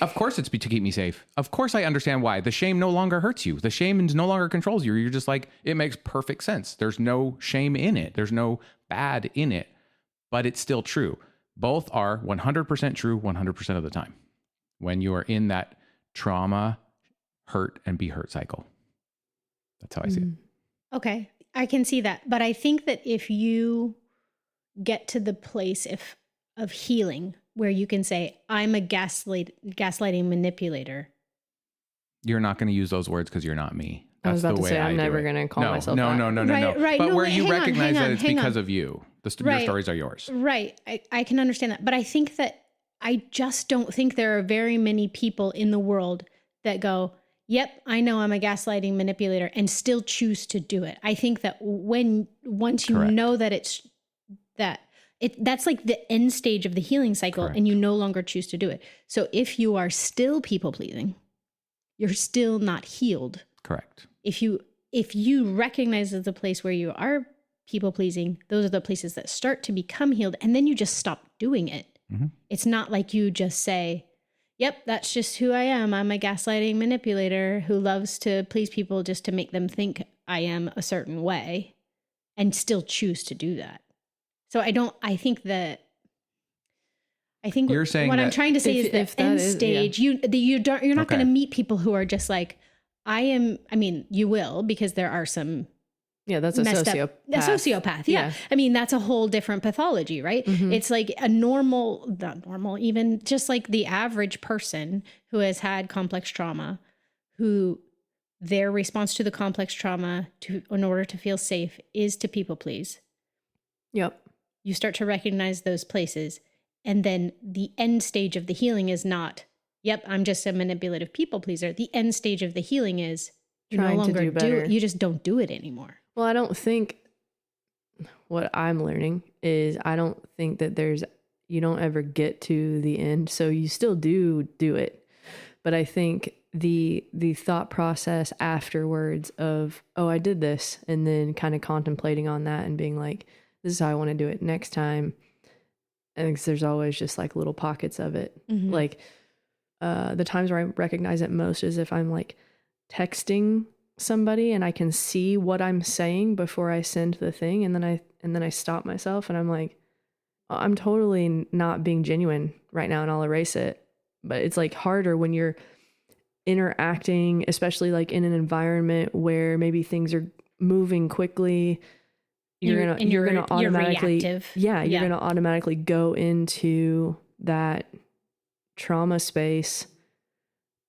Of course it's to keep me safe. Of course I understand why. The shame no longer hurts you. The shame no longer controls you. You're just like, it makes perfect sense. There's no shame in it. There's no bad in it, but it's still true. Both are 100% true 100% of the time when you are in that trauma, hurt, and be hurt cycle. That's how I see it. Okay, I can see that. But I think that if you get to the place of healing where you can say, I'm a gaslighting manipulator. You're not going to use those words because you're not me. I was That's about the to way say, I I'm do never it. going to call myself No. Right, right. But No, where wait, you hang on, recognize that it's hang on. because of you. Your stories are yours. Right. I can understand that. But I think that I just don't think there are very many people in the world that go, yep, I know I'm a gaslighting manipulator and still choose to do it. I think that once you Correct. know that that's like the end stage of the healing cycle. Correct. And you no longer choose to do it. So if you are still people pleasing, you're still not healed. Correct. If you recognize as a place where you are people pleasing, those are the places that start to become healed, and then you just stop doing it. Mm-hmm. It's not like you just say, yep, that's just who I am. I'm a gaslighting manipulator who loves to please people just to make them think I am a certain way and still choose to do that. So I think You're saying what I'm that trying to say is that end stage, you're not going to meet people who are just like, you will, because there are some that's a sociopath. A sociopath. Yeah. I mean, that's a whole different pathology, right? Mm-hmm. It's like not normal, even just like the average person who has had complex trauma, who their response to the complex trauma in order to feel safe is to people please. Yep. You start to recognize those places. And then the end stage of the healing is not, yep, I'm just a manipulative people pleaser. The end stage of the healing is you no longer do it. You just don't do it anymore. Well, I don't think what I'm learning is I don't think that you don't ever get to the end. So you still do it. But I think the thought process afterwards of, oh, I did this, and then kind of contemplating on that and being like, this is how I want to do it next time. I think there's always just like little pockets of it. Mm-hmm. Like the times where I recognize it most is if I'm like texting somebody and I can see what I'm saying before I send the thing, and then I stop myself and I'm like, I'm totally not being genuine right now, and I'll erase it. But it's like harder when you're interacting, especially like in an environment where maybe things are moving quickly. You're gonna automatically you're gonna automatically go into that trauma space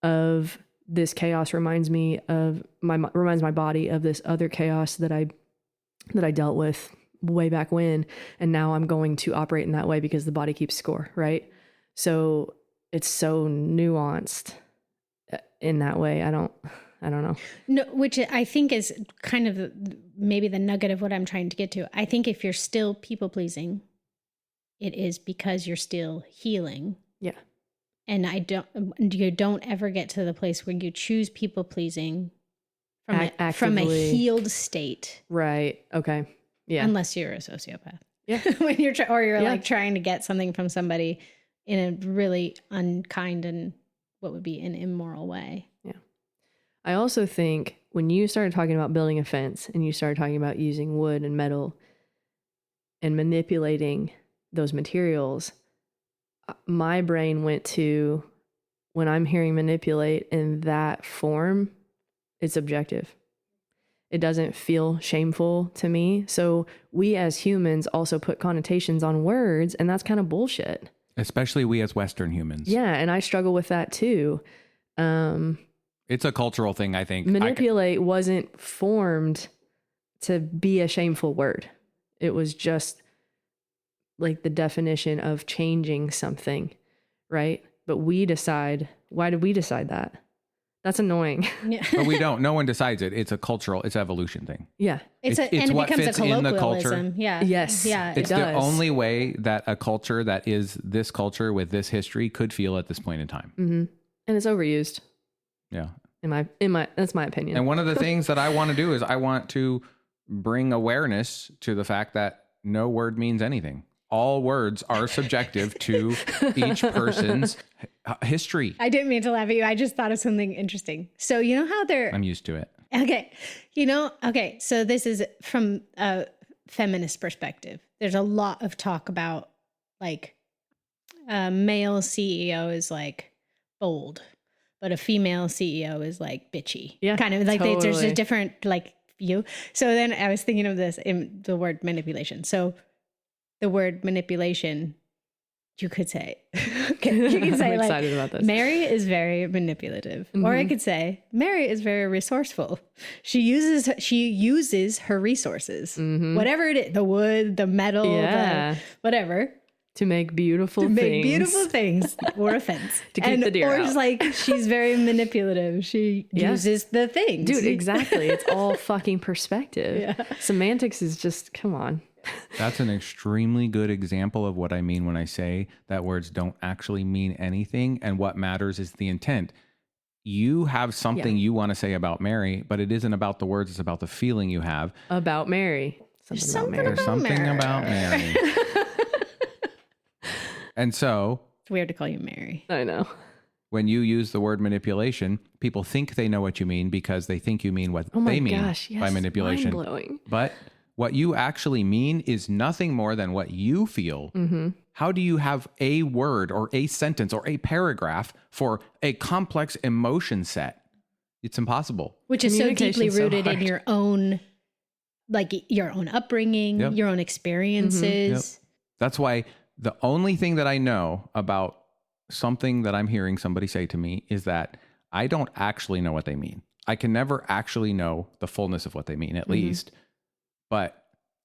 of this chaos reminds my body of this other chaos that I dealt with way back when, and now I'm going to operate in that way because the body keeps score, right? So it's so nuanced in that way. I don't know. No, which I think is kind of maybe the nugget of what I'm trying to get to. I think if you're still people pleasing, it is because you're still healing. Yeah. And you don't ever get to the place where you choose people pleasing from a healed state. Right. Okay. Yeah. Unless you're a sociopath. Yeah. When you're like trying to get something from somebody in a really unkind and what would be an immoral way. Yeah. I also think when you started talking about building a fence and you started talking about using wood and metal and manipulating those materials, my brain went to, when I'm hearing manipulate in that form, it's objective. It doesn't feel shameful to me. So we as humans also put connotations on words, and that's kind of bullshit. Especially we as Western humans. Yeah, and I struggle with that too. It's a cultural thing, I think. Manipulate wasn't formed to be a shameful word. It was just like the definition of changing something, right? But we decide, why did we decide that? That's annoying. Yeah. But we don't. No one decides it. It's a cultural, it's an evolution thing. Yeah. It's it what becomes fits a in the culture. colloquialism. Yeah. Yes. Yeah. It's the only way that a culture that is this culture with this history could feel at this point in time. Mm-hmm. And it's overused. Yeah. That's my opinion. And one of the things that I want to do is I want to bring awareness to the fact that no word means anything. all words are subjective to each person's history. I didn't mean to laugh at you. I just thought of something interesting. So you know how they're I'm used to it. okay. So this is from a feminist perspective. There's a lot of talk about like a male CEO is like bold, but a female CEO is like bitchy. Yeah, kind of like there's totally. a different like view. So then I was thinking of this in the word manipulation. So the word manipulation, you could say, okay, you can say I'm like excited about this. Mary is very manipulative, or I could say Mary is very resourceful. She uses her resources, whatever it is, the wood, the metal, Yeah. the whatever, To make beautiful to things. make beautiful things or offense. To keep the deer or out. it's like she's very manipulative. She Yeah. uses the things. Dude, exactly. It's all fucking perspective. Yeah. Semantics is just, come on. That's an extremely good example of what I mean when I say that words don't actually mean anything. And what matters is the intent. You have something you want to say about Mary, but it isn't about the words. It's about the feeling you have. About Mary. Something Mary. There's something Mary. about Mary. And so It's weird to call you Mary. I know. when you use the word manipulation, people think they know what you mean because they think you mean what Oh my they mean gosh. Yes. by manipulation. Mind-blowing. But what you actually mean is nothing more than what you feel. How do you have a word or a sentence or a paragraph for a complex emotion set? It's impossible. Which is so deeply Communication's so rooted in hard. your own, like your own upbringing, Yep. your own experiences. That's why the only thing that I know about something that I'm hearing somebody say to me is that I don't actually know what they mean. I can never actually know the fullness of what they mean, at least, but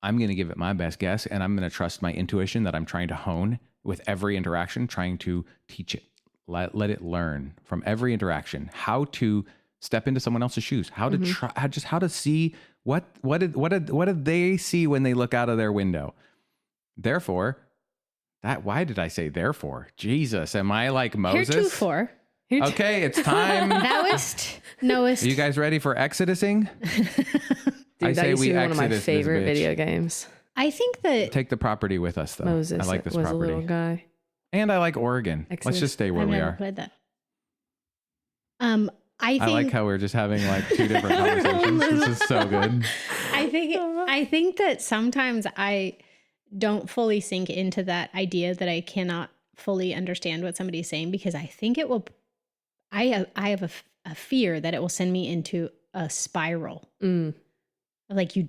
I'm going to give it my best guess, and I'm going to trust my intuition that I'm trying to hone with every interaction, trying to teach it, let it learn from every interaction how to step into someone else's shoes, how to try, how to see what did they see when they look out of their window. Therefore, why did I say therefore? Jesus, am I like Moses? Heretofore, Okay, it's time. thouest, knowest. Are you guys ready for exodusing? Dude, I that say used to we be one of my exodus this favorite bitch. video games. I think that Take the property with us, though. Moses I like this was property. a little guy. And I like Oregon. Let's Exodus. just stay where I've we never are. played that. I think I like how we're just having like two different conversations. This is so good. I think that sometimes I don't fully sink into that idea that I cannot fully understand what somebody's saying because I think it will. I have a fear that it will send me into a spiral. Like you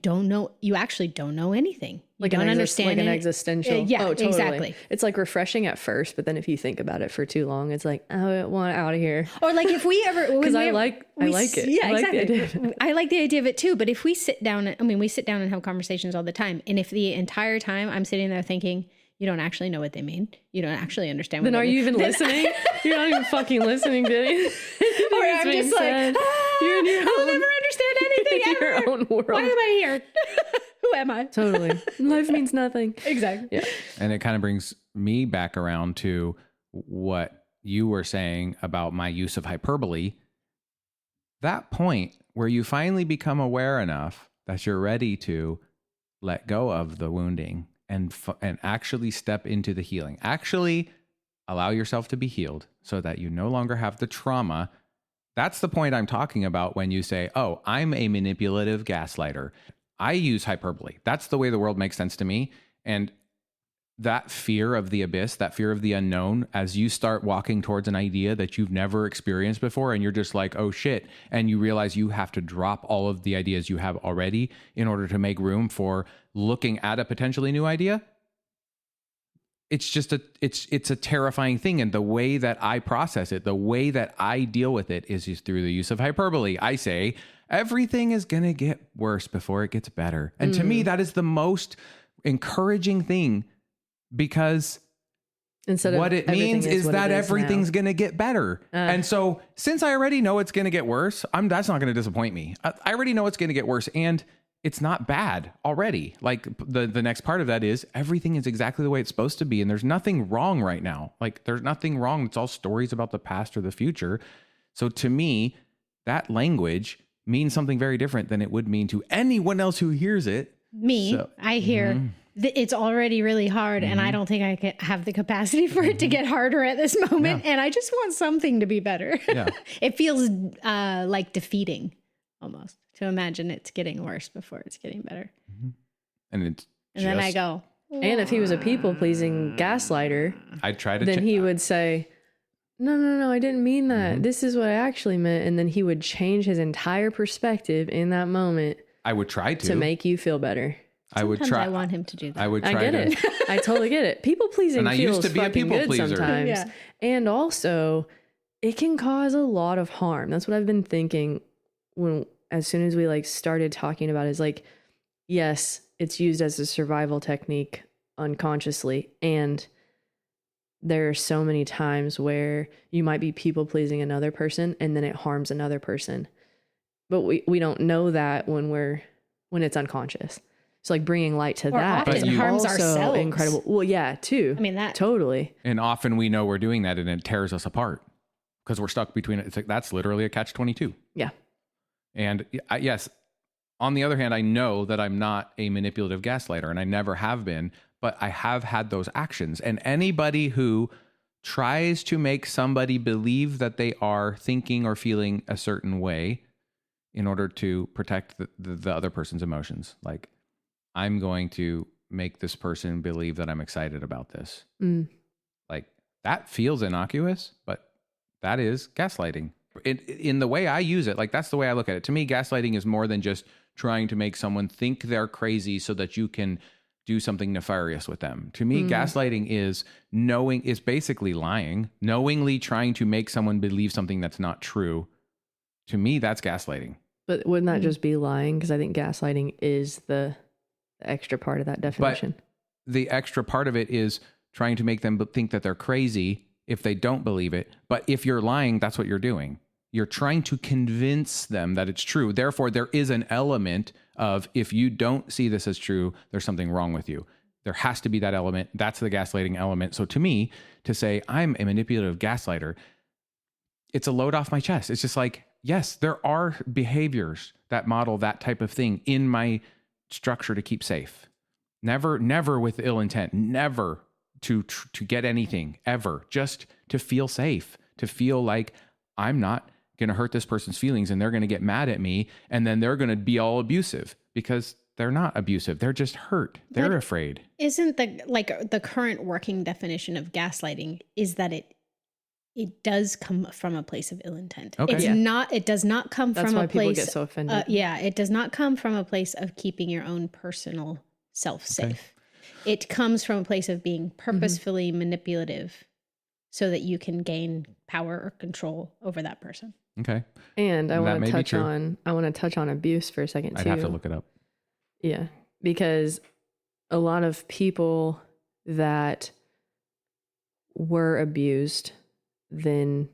actually don't know anything. You don't understand like an it. existential. Yeah, oh, totally. exactly. It's like refreshing at first, but then if you think about it for too long, it's like, oh, I want out of here. Or like if we ever, Because I like it. Yeah, I like the exactly. idea of it. I like the idea of it too. But if we sit down, we sit down and have conversations all the time. And if the entire time I'm sitting there thinking, you don't actually know what they mean, you don't actually understand what Then they are mean. you even listening? You're not even fucking listening, Billy. Or I'm just like, you're in your I'll own, never understand anything in ever. your own world. Why am I here? Who am I? Totally. Life means nothing. Exactly. Yeah. And it kind of brings me back around to what you were saying about my use of hyperbole. That point where you finally become aware enough that you're ready to let go of the wounding and actually step into the healing. Actually allow yourself to be healed so that you no longer have the trauma. That's the point I'm talking about when you say, oh, I'm a manipulative gaslighter. I use hyperbole. That's the way the world makes sense to me. And that fear of the abyss, that fear of the unknown, as you start walking towards an idea that you've never experienced before, and you're just like, oh shit, and you realize you have to drop all of the ideas you have already in order to make room for looking at a potentially new idea. It's just it's a terrifying thing. And the way that I process it, the way that I deal with it is just through the use of hyperbole. I say, everything is going to get worse before it gets better. And to me, that is the most encouraging thing, because Instead of what it means is what that it is everything's now. going to get better. And so since I already know it's going to get worse, that's not going to disappoint me. I already know it's going to get worse, and it's not bad already. Like the next part of that is everything is exactly the way it's supposed to be. And there's nothing wrong right now. Like there's nothing wrong. It's all stories about the past or the future. So to me, that language means something very different than it would mean to anyone else who hears it. Me, So- I hear it's already really hard, and I don't think I can have the capacity for it to get harder at this moment. And I just want something to be better. Yeah. It feels like defeating almost to imagine it's getting worse before it's getting better. And then I go, And if he was a people-pleasing gaslighter, I'd try to then he would say, no, I didn't mean that. This is what I actually meant. And then he would change his entire perspective in that moment. I would try to make you feel better. I would try. I want him to do that. I would try I get it. I totally get it. People-pleasing And I feels used to be a fucking people good pleaser. sometimes. Yeah. And also, it can cause a lot of harm. That's what I've been thinking as soon as we like started talking about it, is like, yes, it's used as a survival technique unconsciously. And there are so many times where you might be people pleasing another person and then it harms another person. But we don't know that when it's unconscious. So like bringing light to that often is harms also ourselves. incredible. Well, yeah, too. I mean, that totally. And often we know we're doing that and it tears us apart because we're stuck between it. It's like, that's literally a catch-22. Yeah. And yes, on the other hand, I know that I'm not a manipulative gaslighter and I never have been, but I have had those actions. And anybody who tries to make somebody believe that they are thinking or feeling a certain way in order to protect the other person's emotions, like, I'm going to make this person believe that I'm excited about this. Like, that feels innocuous, but that is gaslighting. In the way I use it, like, that's the way I look at it. To me, gaslighting is more than just trying to make someone think they're crazy so that you can do something nefarious with them. To me, gaslighting is basically lying, knowingly trying to make someone believe something that's not true. To me, that's gaslighting. But wouldn't that just be lying? Because I think gaslighting is the extra part of that definition. But the extra part of it is trying to make them think that they're crazy if they don't believe it. But if you're lying, that's what you're doing. You're trying to convince them that it's true. Therefore, there is an element of, if you don't see this as true, there's something wrong with you. There has to be that element. That's the gaslighting element. So to me, to say I'm a manipulative gaslighter, it's a load off my chest. It's just like, yes, there are behaviors that model that type of thing in my structure to keep safe. Never with ill intent, never to get anything, ever, just to feel safe, to feel like I'm not going to hurt this person's feelings and they're going to get mad at me and then they're going to be all abusive, because they're not abusive. They're just hurt. They're afraid. Isn't the current working definition of gaslighting is that it does come from a place of ill intent. Okay. It does not come That's from why a people place. get so offended. It does not come from a place of keeping your own personal self safe. It comes from a place of being purposefully manipulative so that you can gain power or control over that person. Okay. And I want to touch true. on abuse for a second too. I'd have to look it up. Yeah, because a lot of people that were abused then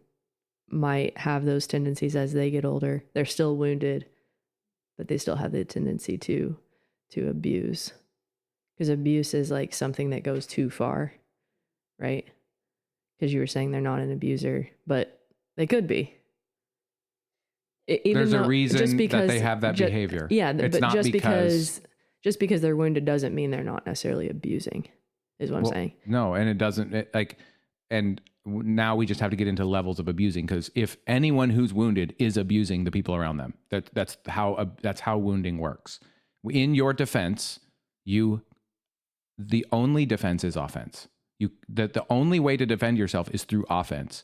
might have those tendencies as they get older. They're still wounded, but they still have the tendency to abuse. Because abuse is like something that goes too far, right? Because you were saying they're not an abuser, but they could be. There's a reason that they have that behavior. Yeah, it's but not just because they're wounded doesn't mean they're not necessarily abusing, is what I'm saying. No, and it doesn't, and now we just have to get into levels of abusing, because if anyone who's wounded is abusing the people around them, that's how wounding works. In your defense, the only defense is offense. The only way to defend yourself is through offense.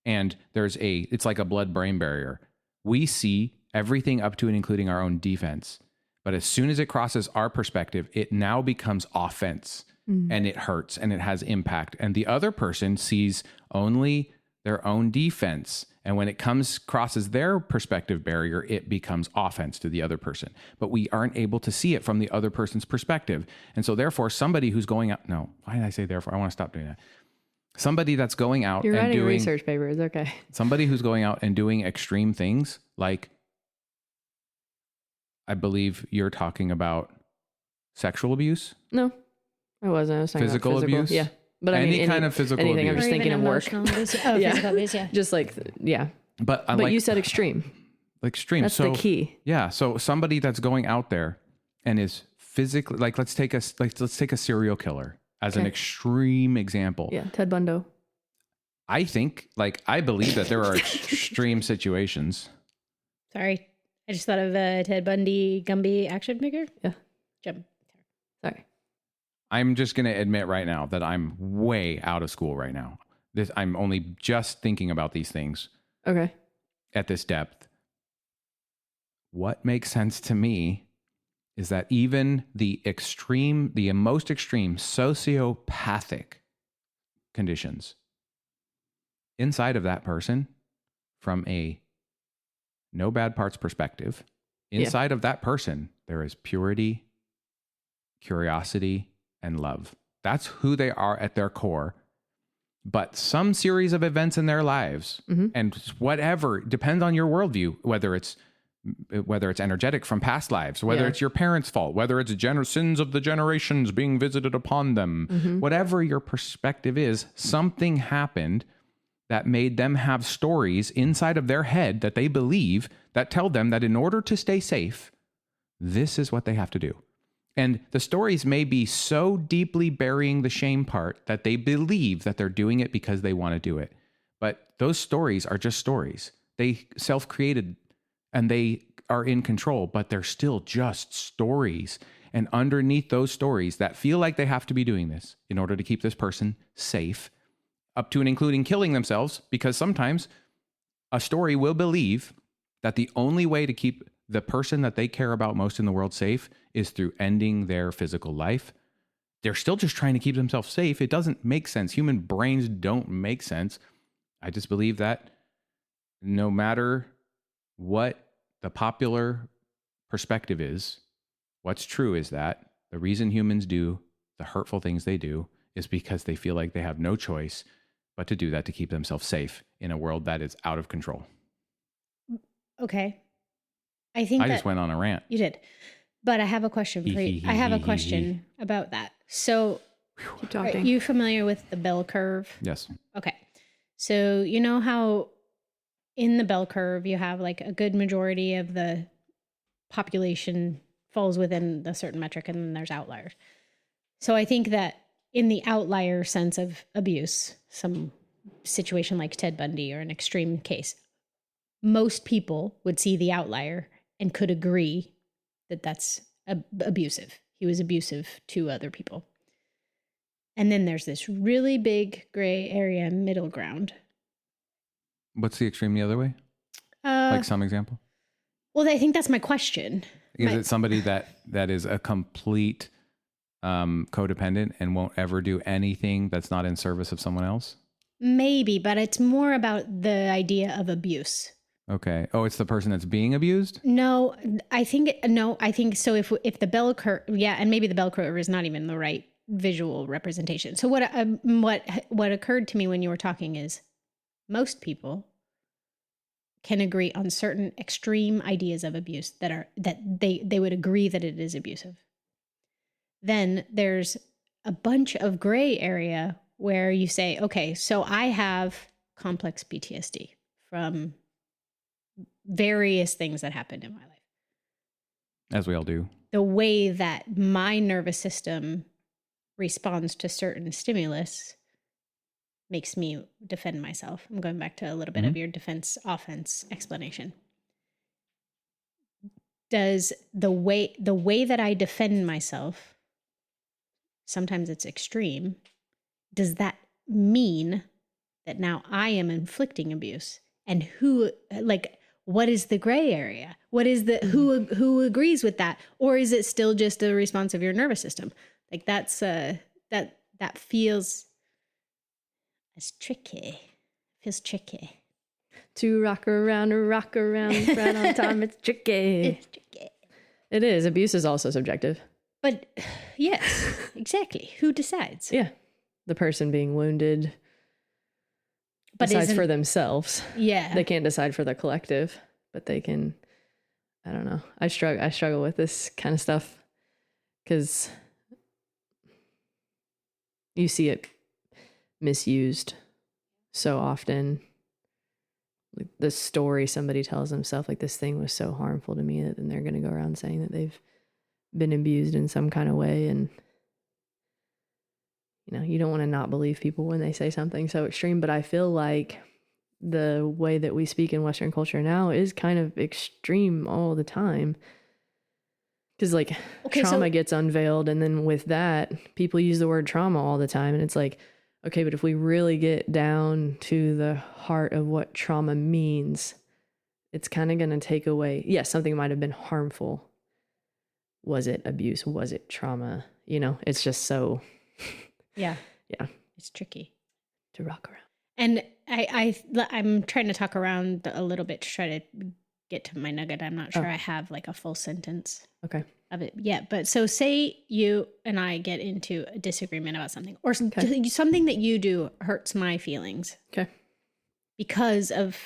And it's like a blood-brain barrier. We see everything up to and including our own defense. But as soon as it crosses our perspective, it now becomes offense, and it hurts and it has impact. And the other person sees only their own defense. And when it crosses their perspective barrier, it becomes offense to the other person. But we aren't able to see it from the other person's perspective. And so therefore, somebody who's going out, no, why did I say therefore? I want to stop doing that. Somebody that's going out You're and writing doing research papers, okay. Somebody who's going out and doing extreme things, like, I believe you're talking about sexual abuse? No, I wasn't. I was talking physical about abuse? Yeah. But I mean, kind of physical anything, abuse. I'm just thinking of work. Abuse. Yeah. Physical abuse, yeah. Just like, yeah. But you said extreme. Extreme. That's the key. Yeah. So somebody that's going out there and is physically, like let's take a serial killer as an Okay. extreme example. Yeah, Ted Bundy. I think, like, I believe that there are extreme situations. Sorry. I just thought of Ted Bundy Gumby action figure. Yeah. Jump. Sorry. I'm just going to admit right now that I'm way out of school right now. I'm only just thinking about these things Okay. at this depth. What makes sense to me is that even the most extreme sociopathic conditions inside of that person, from a no bad parts perspective, inside of that person, there is purity, curiosity, and love. That's who they are at their core. But some series of events in their lives, and whatever, depends on your worldview, whether it's energetic from past lives, whether it's your parents' fault, whether it's sins of the generations being visited upon them, whatever your perspective is, something happened that made them have stories inside of their head that they believe that tell them that in order to stay safe, this is what they have to do. And the stories may be so deeply burying the shame part that they believe that they're doing it because they want to do it. But those stories are just stories. They self-created and they are in control, but they're still just stories. And underneath those stories that feel like they have to be doing this in order to keep this person safe, up to and including killing themselves, because sometimes a story will believe that the only way to keep the person that they care about most in the world safe is through ending their physical life. They're still just trying to keep themselves safe. It doesn't make sense. Human brains don't make sense. I just believe that no matter what the popular perspective is, what's true is that the reason humans do the hurtful things they do is because they feel like they have no choice but to do that to keep themselves safe in a world that is out of control. Okay. I think I just went on a rant. You did. But I have a question for you. I have a question about that. So, Keep are talking. you familiar with the bell curve? Yes. Okay. So, you know how in the bell curve you have like a good majority of the population falls within a certain metric and then there's outliers. So, I think that in the outlier sense of abuse, some situation like Ted Bundy or an extreme case, most people would see the outlier and could agree that that's abusive. He was abusive to other people. And then there's this really big gray area middle ground. What's the extreme the other way? Like some example? Well, I think that's my question. Is it somebody that is a complete codependent and won't ever do anything that's not in service of someone else? Maybe, but it's more about the idea of abuse. Okay. Oh, it's the person that's being abused? No, I think so. If the bell curve, and maybe the bell curve is not even the right visual representation. So what occurred to me when you were talking is most people can agree on certain extreme ideas of abuse that they would agree that it is abusive. Then there's a bunch of gray area where you say, okay, so I have complex PTSD from various things that happened in my life. As we all do. The way that my nervous system responds to certain stimulus makes me defend myself. I'm going back to a little bit of your defense offense explanation. Does the way that I defend myself, sometimes it's extreme, does that mean that now I am inflicting abuse? And what is the gray area? What is who agrees with that? Or is it still just a response of your nervous system? Like that's that feels as tricky. Feels tricky. To rock around, right on time. It's tricky. It's tricky. It is. Abuse is also subjective. But yes, exactly. Who decides? Yeah. The person being wounded decides for themselves. Yeah. They can't decide for the collective, but they can. I don't know. I struggle with this kind of stuff because you see it misused so often. Like the story somebody tells themselves, like this thing was so harmful to me, that then they're going to go around saying that they've been abused in some kind of way. And, you know, you don't want to not believe people when they say something so extreme. But I feel like the way that we speak in Western culture now is kind of extreme all the time. Because like trauma gets unveiled, and then with that, people use the word trauma all the time. And it's like, okay, but if we really get down to the heart of what trauma means, it's kind of going to take away, yes, something might have been harmful. Was it abuse? Was it trauma? You know, it's just so... Yeah. Yeah. It's tricky to rock around. And I'm trying to talk around a little bit to try to get to my nugget. I'm not sure I have like a full sentence of it yet. But so say you and I get into a disagreement about something, or something that you do hurts my feelings. Okay. Because of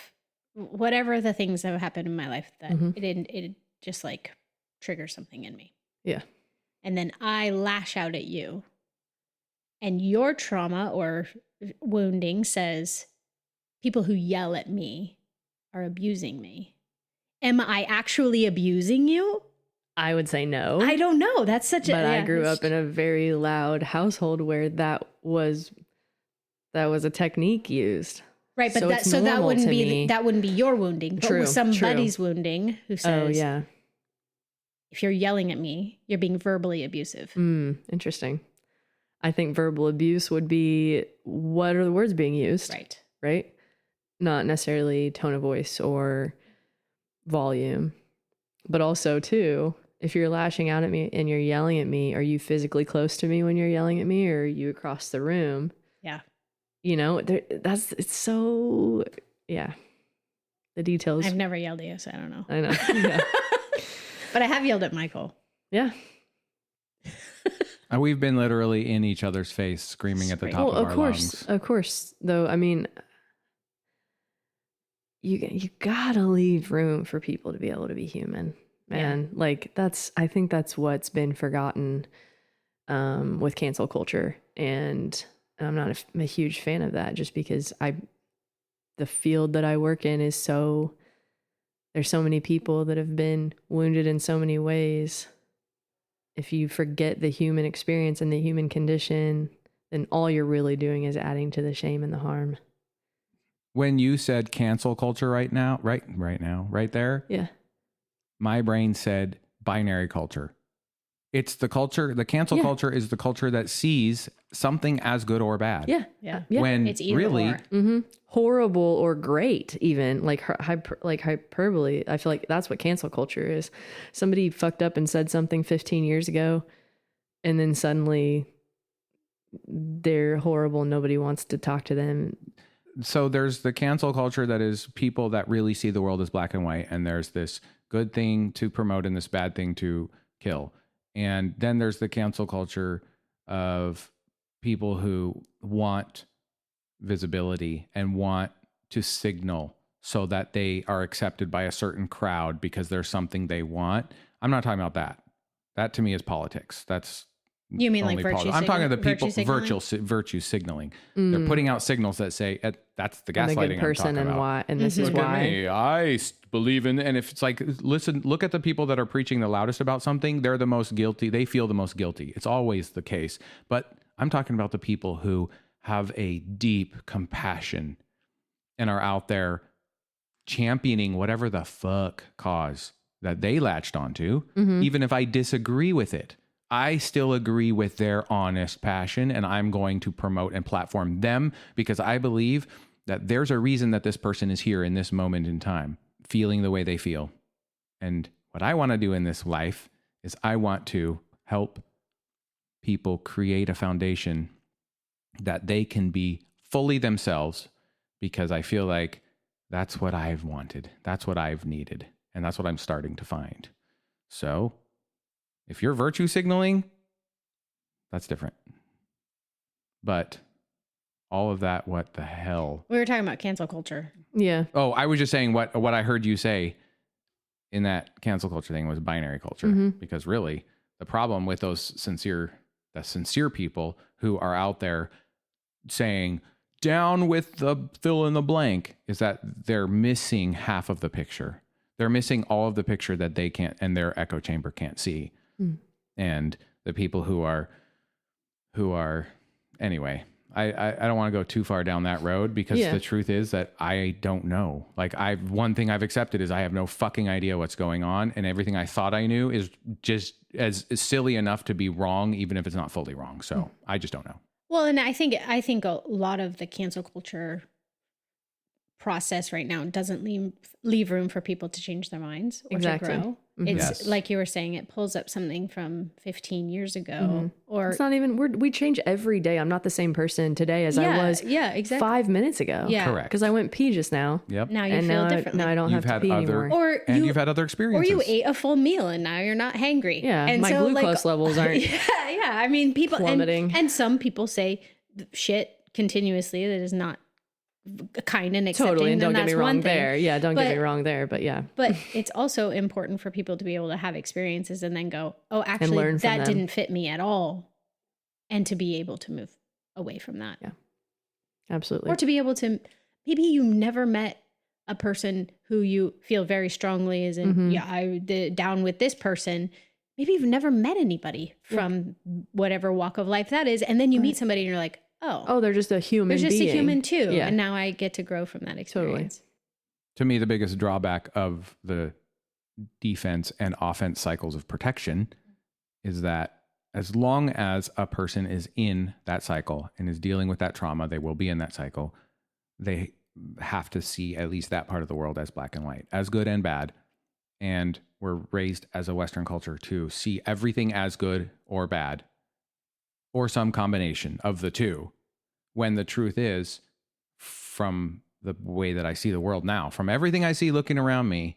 whatever the things that have happened in my life, that it just like triggers something in me. Yeah. And then I lash out at you, and your trauma or wounding says people who yell at me are abusing me. Am I actually abusing you? I would say no. I don't know. That's such a... But I grew up in a very loud household where that was a technique used. Right, but that wouldn't be your wounding. But with somebody's wounding who says, "Oh yeah, if you're yelling at me, you're being verbally abusive." Interesting. I think verbal abuse would be, what are the words being used? Right? Not necessarily tone of voice or volume, but also too, if you're lashing out at me and you're yelling at me, are you physically close to me when you're yelling at me, or are you across the room? Yeah. You know, it's so, yeah. The details. I've never yelled at you, so I don't know. I know. Yeah. But I have yelled at Michael. Yeah. We've been literally in each other's face, screaming at the top of our lungs. Of course, though. I mean, you gotta leave room for people to be able to be human, man. Yeah. Like I think that's what's been forgotten with cancel culture, and I'm not a huge fan of that, just because the field that I work in is there's so many people that have been wounded in so many ways. If you forget the human experience and the human condition, then all you're really doing is adding to the shame and the harm. When you said cancel culture right there. Yeah. My brain said binary culture. It's the culture, the cancel culture is the culture that sees something as good or bad. Yeah. When it's either really or. Horrible or great, even like hyperbole. I feel like that's what cancel culture is. Somebody fucked up and said something 15 years ago, and then suddenly they're horrible. Nobody wants to talk to them. So there's the cancel culture that is people that really see the world as black and white, and there's this good thing to promote and this bad thing to kill. And then there's the cancel culture of people who want visibility and want to signal so that they are accepted by a certain crowd because there's something they want. I'm not talking about that. That to me is politics. That's You mean like virtue signaling? I'm talking to the people, virtue signaling. They're putting out signals that say, that's the gaslighting I'm talking person and about. Why, and this is Look why. at me. I believe in, and if it's like, listen, look at the people that are preaching the loudest about something. They're the most guilty. They feel the most guilty. It's always the case. But I'm talking about the people who have a deep compassion and are out there championing whatever the fuck cause that they latched onto, even if I disagree with it. I still agree with their honest passion, and I'm going to promote and platform them because I believe that there's a reason that this person is here in this moment in time, feeling the way they feel. And what I want to do in this life is I want to help people create a foundation that they can be fully themselves, because I feel like that's what I've wanted. That's what I've needed. And that's what I'm starting to find. So if you're virtue signaling, that's different. But all of that, what the hell? We were talking about cancel culture. Yeah. Oh, I was just saying what I heard you say in that cancel culture thing was binary culture. Because really, the problem with those sincere people who are out there saying, down with the fill in the blank, is that they're missing half of the picture. They're missing all of the picture that they can't, and their echo chamber can't see. And the people who are anyway, I don't want to go too far down that road because the truth is that I don't know. Like one thing I've accepted is I have no fucking idea what's going on, and everything I thought I knew is just as silly enough to be wrong, even if it's not fully wrong. So I just don't know. Well, and I think a lot of the cancel culture process right now doesn't leave room for people to change their minds or to grow. It's like you were saying, it pulls up something from 15 years ago, or it's not even, we change every day. I'm not the same person today as I was 5 minutes ago. Yeah. Correct. Because I went pee just now. Yep. Now you feel differently. Now I don't have to pee anymore. You've had other experiences. Or you ate a full meal and now you're not hangry. Yeah. And my so, glucose levels aren't I mean, people plummeting. And some people say shit continuously that is not kind and accepting. Totally, and don't get me wrong there. Yeah, don't get me wrong there, but yeah. But it's also important for people to be able to have experiences and then go, oh, actually, that didn't fit me at all. And to be able to move away from that. Yeah, absolutely. Or to be able to, maybe you never met a person who you feel very strongly is in, down with this person. Maybe you've never met anybody from whatever walk of life that is. And then you meet somebody and you're like, oh, they're just a human being. They're just a human too. Yeah. And now I get to grow from that experience. Totally. To me, the biggest drawback of the defense and offense cycles of protection is that as long as a person is in that cycle and is dealing with that trauma, they will be in that cycle. They have to see at least that part of the world as black and white, as good and bad. And we're raised as a Western culture to see everything as good or bad, or some combination of the two, when the truth is, from the way that I see the world now, from everything I see looking around me,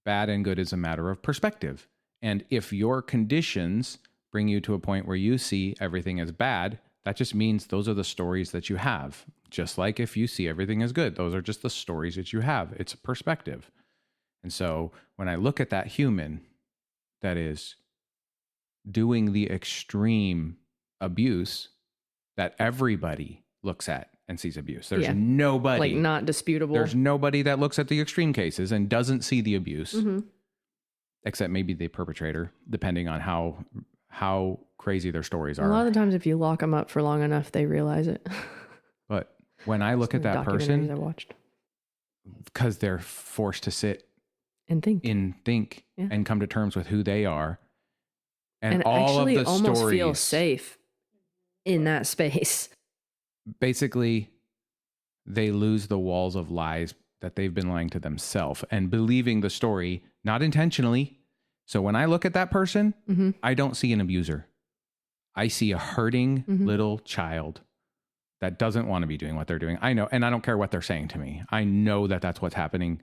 bad and good is a matter of perspective. And if your conditions bring you to a point where you see everything as bad, that just means those are the stories that you have. Just like if you see everything as good, those are just the stories that you have. It's a perspective. And so when I look at that human that is doing the extreme abuse that everybody looks at and sees abuse. There's nobody, like, not disputable. There's nobody that looks at the extreme cases and doesn't see the abuse, except maybe the perpetrator, depending on how crazy their stories are. A lot of the times, if you lock them up for long enough, they realize it. But when I look at that person, I watched, because they're forced to sit and think and come to terms with who they are, and all actually of the almost stories, feel safe in that space. Basically, they lose the walls of lies that they've been lying to themselves and believing the story, not intentionally. So when I look at that person, I don't see an abuser. I see a hurting little child that doesn't want to be doing what they're doing. I know, and I don't care what they're saying to me. I know that that's what's happening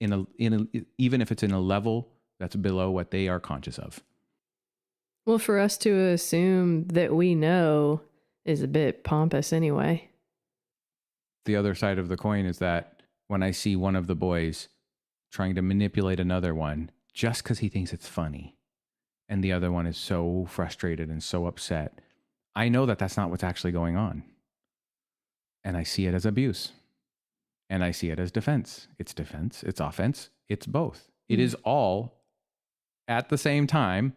even if it's in a level that's below what they are conscious of. Well, for us to assume that we know is a bit pompous anyway. The other side of the coin is that when I see one of the boys trying to manipulate another one just because he thinks it's funny, and the other one is so frustrated and so upset, I know that that's not what's actually going on. And I see it as abuse. And I see it as defense. It's defense, it's offense, it's both. It is all at the same time,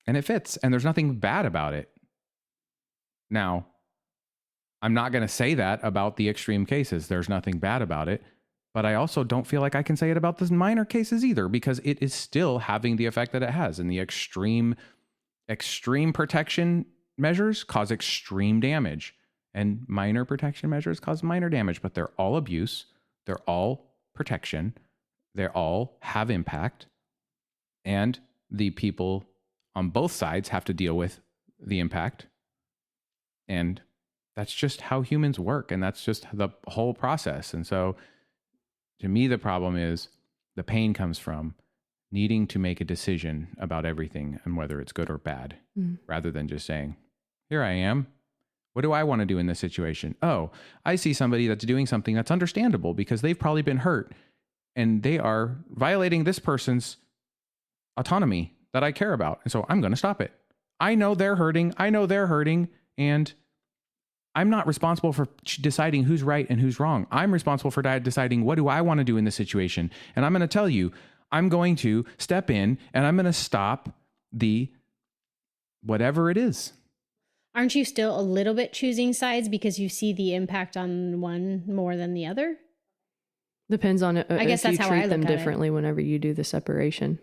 and it fits, and there's nothing bad about it. Now, I'm not going to say that about the extreme cases. There's nothing bad about it. But I also don't feel like I can say it about the minor cases either, because it is still having the effect that it has. And the extreme protection measures cause extreme damage, and minor protection measures cause minor damage. But they're all abuse. They're all protection. They all have impact. And the people on both sides have to deal with the impact. And that's just how humans work. And that's just the whole process. And so to me, the problem is the pain comes from needing to make a decision about everything and whether it's good or bad, rather than just saying, here I am. What do I want to do in this situation? Oh, I see somebody that's doing something that's understandable because they've probably been hurt and they are violating this person's autonomy that I care about. And so I'm going to stop it. I know they're hurting. And I'm not responsible for deciding who's right and who's wrong. I'm responsible for deciding what do I want to do in this situation. And I'm going to tell you, I'm going to step in and I'm going to stop the whatever it is. Aren't you still a little bit choosing sides because you see the impact on one more than the other? Depends on it. I guess if that's you how I treat them look at it. differently whenever you do the separation.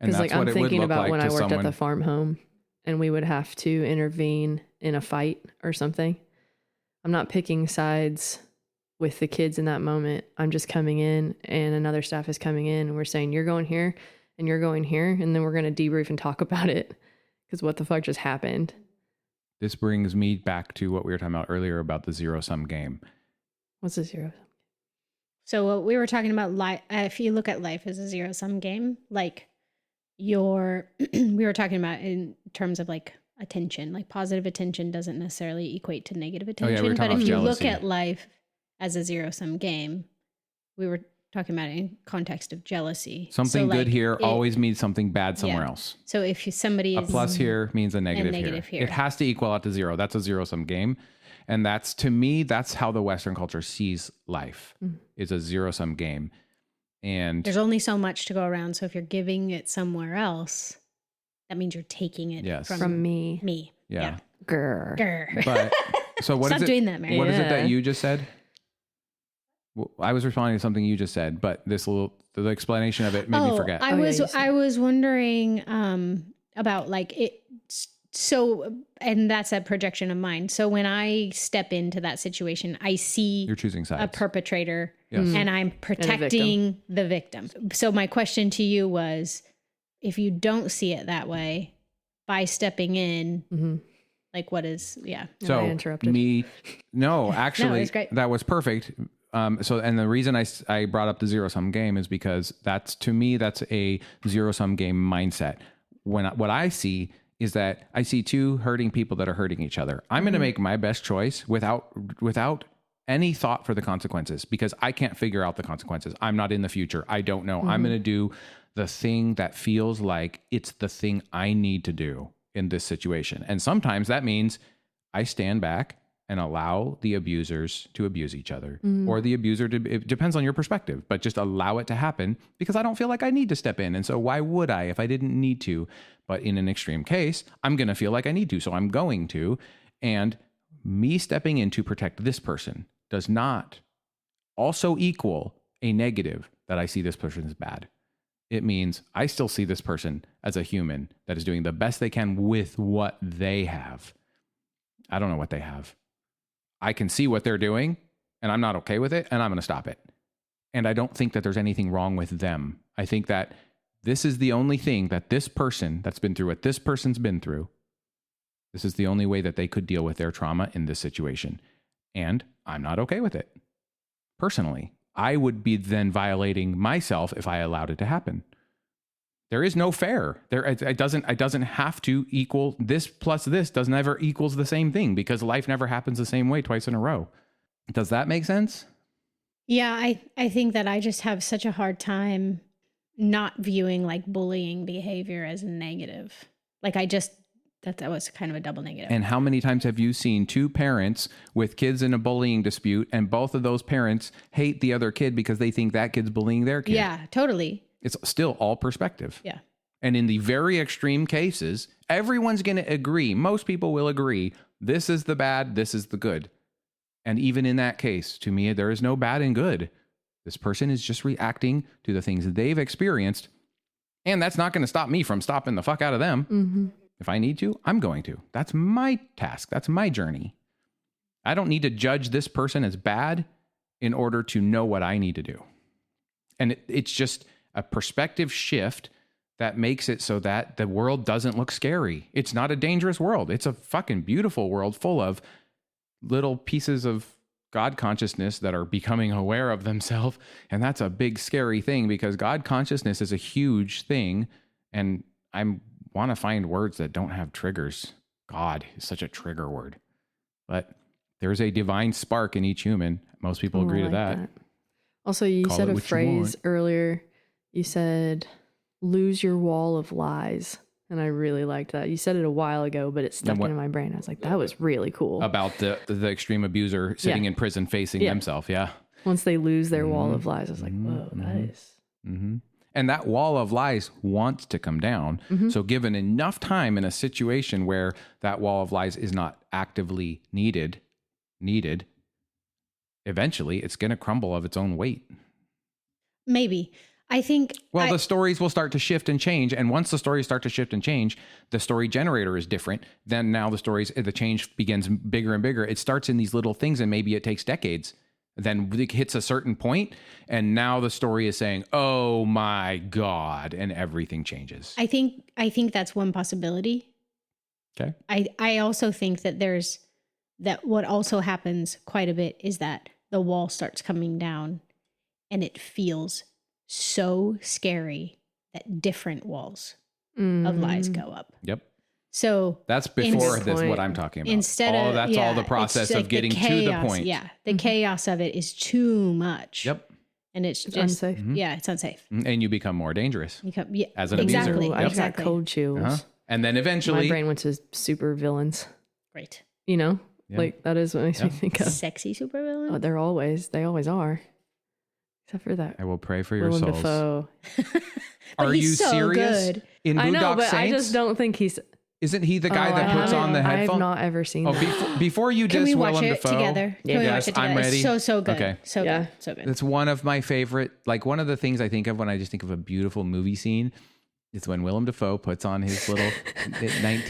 And Because that's like what I'm it would thinking look about like when to I worked someone. at the farm home and we would have to intervene in a fight or something. I'm not picking sides with the kids in that moment. I'm just coming in and another staff is coming in and we're saying, you're going here and you're going here. And then we're going to debrief and talk about it because what the fuck just happened. This brings me back to what we were talking about earlier about the zero-sum game. What's a zero? So what we were talking about, if you look at life as a zero-sum game, like we were talking about in terms of like attention, like positive attention doesn't necessarily equate to negative attention. we were talking But if about you jealousy. look at life as a zero-sum game, we were talking about it in context of jealousy. Something So, good like, here it- always means something bad somewhere Yeah. else. So if somebody A is plus here means a negative, negative here. here. It has to equal out to zero. That's a zero-sum game. And that's, to me, that's how the Western culture sees life. It's a zero-sum game. And there's only so much to go around. So if you're giving it somewhere else, that means you're taking it Yes. from me. me. yeah. Grr. Grr. But so what is Stop it? doing that, Mary. What is it that Yeah. you just said? Well, I was responding to something you just said, but the explanation of it made me forget. I Oh, yeah, was you said- I was wondering about like it. So, and that's a projection of mine. So when I step into that situation, I see You're choosing sides. a perpetrator Yes. and I'm protecting the victim. So my question to you was, if you don't see it that way, by stepping in, Mm-hmm. like what is, yeah. So I interrupted. no, actually, was great. that was perfect. And the reason I brought up the zero-sum game is because that's a zero-sum game mindset. What I see is that I see two hurting people that are hurting each other. I'm going to make my best choice without any thought for the consequences because I can't figure out the consequences. I'm not in the future. I don't know. I'm going to do the thing that feels like it's the thing I need to do in this situation. And sometimes that means I stand back and allow the abusers to abuse each other or the abuser to, it depends on your perspective, but just allow it to happen because I don't feel like I need to step in. And so why would I if I didn't need to? But in an extreme case, I'm going to feel like I need to. So I'm going to, and me stepping in to protect this person does not also equal a negative that I see this person as bad. It means I still see this person as a human that is doing the best they can with what they have. I don't know what they have. I can see what they're doing and I'm not okay with it and I'm going to stop it. And I don't think that there's anything wrong with them. I think that this is the only thing that this person that's been through what this person's been through, this is the only way that they could deal with their trauma in this situation. And I'm not okay with it. Personally, I would be then violating myself if I allowed it to happen. There is no fair. It doesn't have to equal this plus this doesn't ever equals the same thing because life never happens the same way twice in a row. Does that make sense? Yeah, I think that I just have such a hard time not viewing like bullying behavior as negative. Like that was kind of a double negative. And how many times have you seen two parents with kids in a bullying dispute and both of those parents hate the other kid because they think that kid's bullying their kid? Yeah, totally. It's still all perspective. Yeah. And in the very extreme cases, everyone's going to agree. Most people will agree. This is the bad. This is the good. And even in that case, to me, there is no bad and good. This person is just reacting to the things that they've experienced. And that's not going to stop me from stopping the fuck out of them. Mm-hmm. If I need to, I'm going to. That's my task. That's my journey. I don't need to judge this person as bad in order to know what I need to do. And it's just a perspective shift that makes it so that the world doesn't look scary. It's not a dangerous world. It's a fucking beautiful world full of little pieces of God consciousness that are becoming aware of themselves. And that's a big scary thing because God consciousness is a huge thing. And I want to find words that don't have triggers. God is such a trigger word. But there's a divine spark in each human. Most people agree to that. Also, you Call said it a what you phrase want. earlier. You said, lose your wall of lies. And I really liked that. You said it a while ago, but it stuck into my brain. I was like, that was really cool. About the extreme abuser sitting in prison facing themselves. Yeah. Once they lose their wall of lies, I was like, whoa, that is. Mm-hmm. And that wall of lies wants to come down. So given enough time in a situation where that wall of lies is not actively needed, eventually it's going to crumble of its own weight. Maybe. I think. Well, the stories will start to shift and change. And once the stories start to shift and change, the story generator is different. Then now the change begins bigger and bigger. It starts in these little things and maybe it takes decades. Then it hits a certain point, and now the story is saying, "Oh my God," and everything changes. I think that's one possibility. Okay. I also think that what also happens quite a bit is that the wall starts coming down, and it feels so scary that different walls of lies go up. Yep. So that's before that's what I'm talking about. Instead of that's all the process of getting to the point. Yeah, the chaos of it is too much. Yep. And it's just unsafe. Yeah, it's unsafe. And you become more dangerous as an exactly, abuser. I Exactly. got cold chills. And then eventually, my brain went to super villains. Great. You know, Yeah. like that is what makes me think of. Sexy supervillain. Oh, they always are. Except for that. I will pray for your Willem souls. Dafoe. But Are he's you so serious? good. In I know, Boondock but Saints? I just don't think he's. Isn't he the guy that puts on the I headphone? have not ever seen that. Before you Can diss we watch Willem it Dafoe, together? Can we watch it together? I'm ready. It's so good. Okay. So Yeah. good. So good. It's one of my favorite, like one of the things I think of when I just think of a beautiful movie scene. It's when Willem Dafoe puts on his little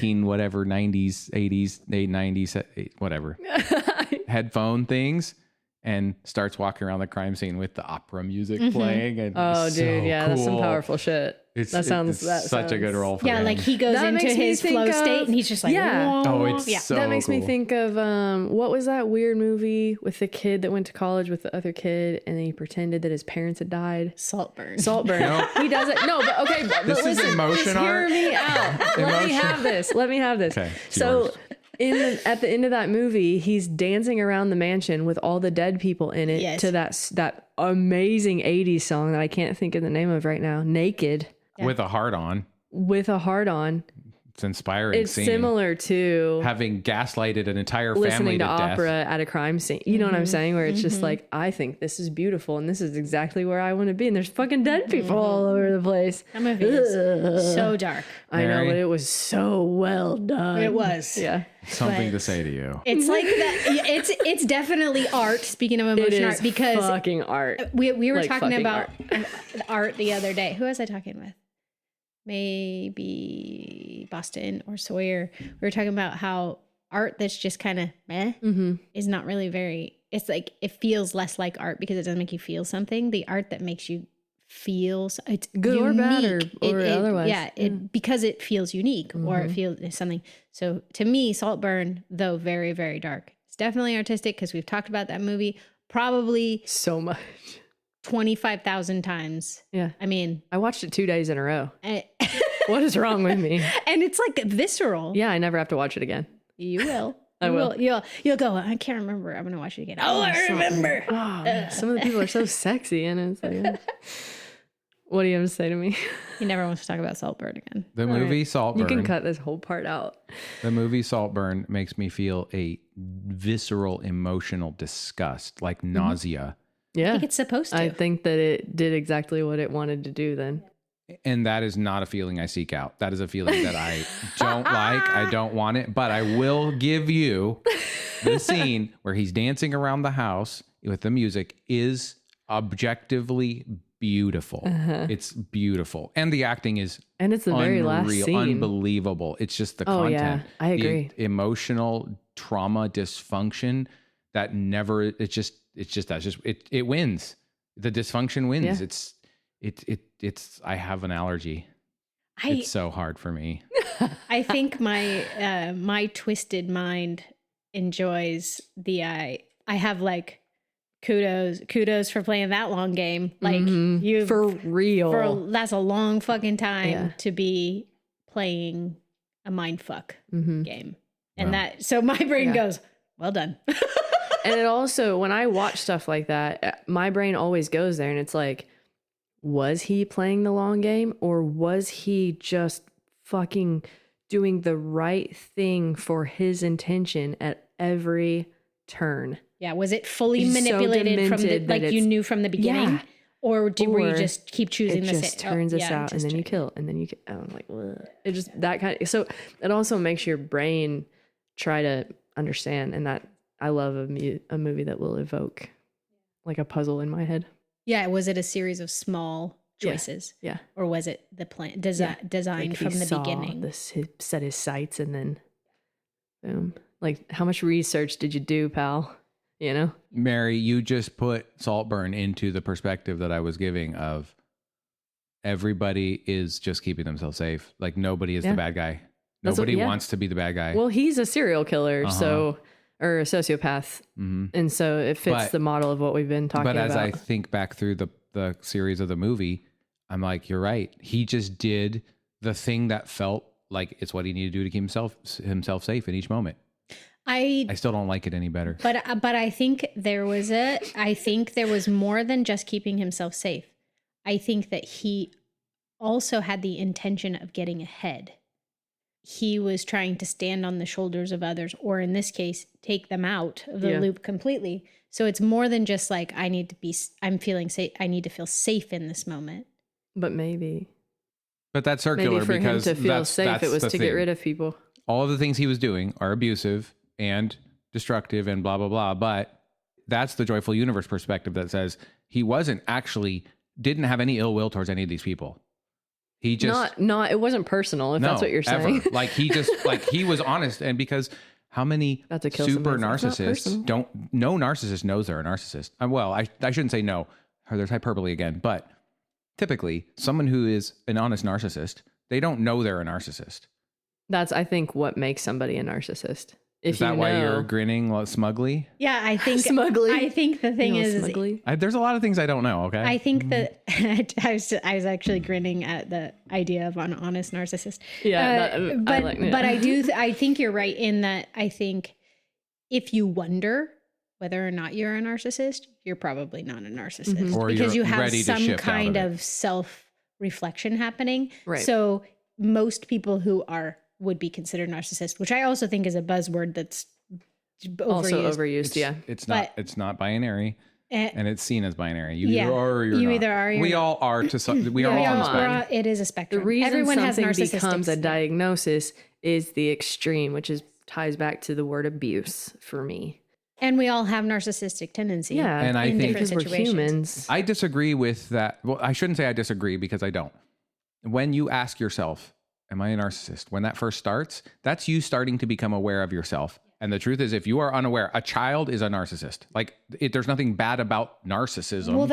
90s, 80s, 90s, whatever, headphone things and starts walking around the crime scene with the opera music playing. And Oh, it's dude, so yeah, that's some cool. powerful shit. It's such a good role for him. like he goes That into makes me his think flow of- state and he's just like, Yeah. Oh, it's yeah. so That makes me cool. think of what was that weird movie with the kid that went to college with the other kid and then he pretended that his parents had died? Saltburn. Saltburn. No. He does it. No, but okay. But This is listen, emotion just art? hear me out. Let me Emotion- have this. Let me have this. Okay, it's So yours. at the end of that movie, he's dancing around the mansion with all the dead people in it Yes. to that amazing 80s song that I can't think of the name of right now. Naked With a heart on. with a heart on. It's inspiring It's scene. similar to Having gaslighted an entire family listening to to death. opera at a crime scene. You know what I'm saying? Where it's just like, I think this is beautiful and this is exactly where I want to be. And there's fucking dead people all over the place. That movie is so dark. I know, Mary? but it was so well done. It was. Yeah. Something But- to say to you. It's like that. It's definitely art. Speaking of It emotion is art, because fucking art. we were like talking fucking about art the other day. Who was I talking with? Maybe Boston or Sawyer. We were talking about how art that's just kind of meh is not really very. It's like it feels less like art because it doesn't make you feel something. The art that makes you feel it's Good or bad or unique. otherwise. Yeah, because it feels unique or it feels something. So to me, Saltburn, though very very dark, it's definitely artistic because we've talked about that movie probably So much. 25,000 times. Yeah. I mean, I watched it 2 days in a row. and What is wrong with me? it's like visceral. Yeah, I never have to watch it again. You will. I You will. You'll go, I can't remember. I'm going to watch it again. Oh, I remember. Oh, some of the people are so sexy and it's like, what do you have to say to me? He never wants to talk about Saltburn again. The movie You Saltburn. can cut this whole part out. The movie Saltburn makes me feel a visceral emotional disgust, like nausea. Yeah. I think it's supposed to. I think that it did exactly what it wanted to do then. And that is not a feeling I seek out. That is a feeling that I don't like. I don't want it. But I will give you the scene where he's dancing around the house with the music is objectively beautiful. It's beautiful. And the acting is And it's the very last scene. unbelievable. It's just the Oh, content. yeah. I agree. The emotional trauma, dysfunction that never, it wins. The dysfunction wins. Yeah. I have an allergy. I It's so hard for me. I think my twisted mind enjoys the I have like kudos for playing that long game. Like you For real. that's a long fucking time Yeah. to be playing a mindfuck game. And Wow. so my brain Yeah. goes, well done. And it also, when I watch stuff like that, my brain always goes there and it's like, was he playing the long game or was he just fucking doing the right thing for his intention at every turn? Yeah, was it fully He's so manipulated from the demented that like you it's- knew from the beginning? Yeah. Or where you just keep choosing it the just turns us out, and then you kill, and then you. I'm like, ugh. It just that kind of. So it also makes your brain try to understand, and that I love a movie that will evoke like a puzzle in my head. Yeah, was it a series of small choices? Yeah. Or was it the plan designed like from the beginning? He set his sights, and then boom. Like, how much research did you do, pal? You know? Mary, you just put Saltburn into the perspective that I was giving of everybody is just keeping themselves safe. Like, nobody is the bad guy. Nobody wants to be the bad guy. Well, he's a serial killer, so, or a sociopath. Mm-hmm. And so it fits the model of what we've been talking about. But as I think back through the series of the movie, I'm like, you're right. He just did the thing that felt like it's what he needed to do to keep himself safe in each moment. I still don't like it any better. But I think there was more than just keeping himself safe. I think that he also had the intention of getting ahead. He was trying to stand on the shoulders of others, or in this case, take them out of the loop completely. So it's more than just like, I'm feeling safe. I need to feel safe in this moment. But maybe. But that's circular, maybe for because him to feel that's safe, it was to get rid of people. All of the things he was doing are abusive and destructive and blah, blah, blah. But that's the Joyful Universe perspective that says he didn't have any ill will towards any of these people. He just it wasn't personal, if that's what you're saying. Ever. Like, he just he was honest. And because how many super narcissists no narcissist knows they're a narcissist. Well, I shouldn't say no. There's hyperbole again. But typically someone who is an honest narcissist, they don't know they're a narcissist. That's, I think, what makes somebody a narcissist. Is that why you're grinning smugly? Yeah, I think smugly. I think the thing is there's a lot of things I don't know. Okay, I think that I was actually grinning at the idea of an honest narcissist. Yeah, but I think you're right in that. I think if you wonder whether or not you're a narcissist, you're probably not a narcissist, because you have some kind of self-reflection happening. Right. So most people who would be considered narcissist, which I also think is a buzzword that's overused. It's not binary, and it's seen as binary. You either are or you're not. Either are. We all are to some. We are all on the spectrum. It is a spectrum. The reason everyone something has becomes a diagnosis is the extreme, which ties back to the word abuse for me. And we all have narcissistic tendencies. Yeah, and I think because we're humans. I disagree with that. Well, I shouldn't say I disagree, because I don't. When you ask yourself, am I a narcissist? When that first starts, that's you starting to become aware of yourself. And the truth is, if you are unaware, a child is a narcissist. Like, there's nothing bad about narcissism. Well,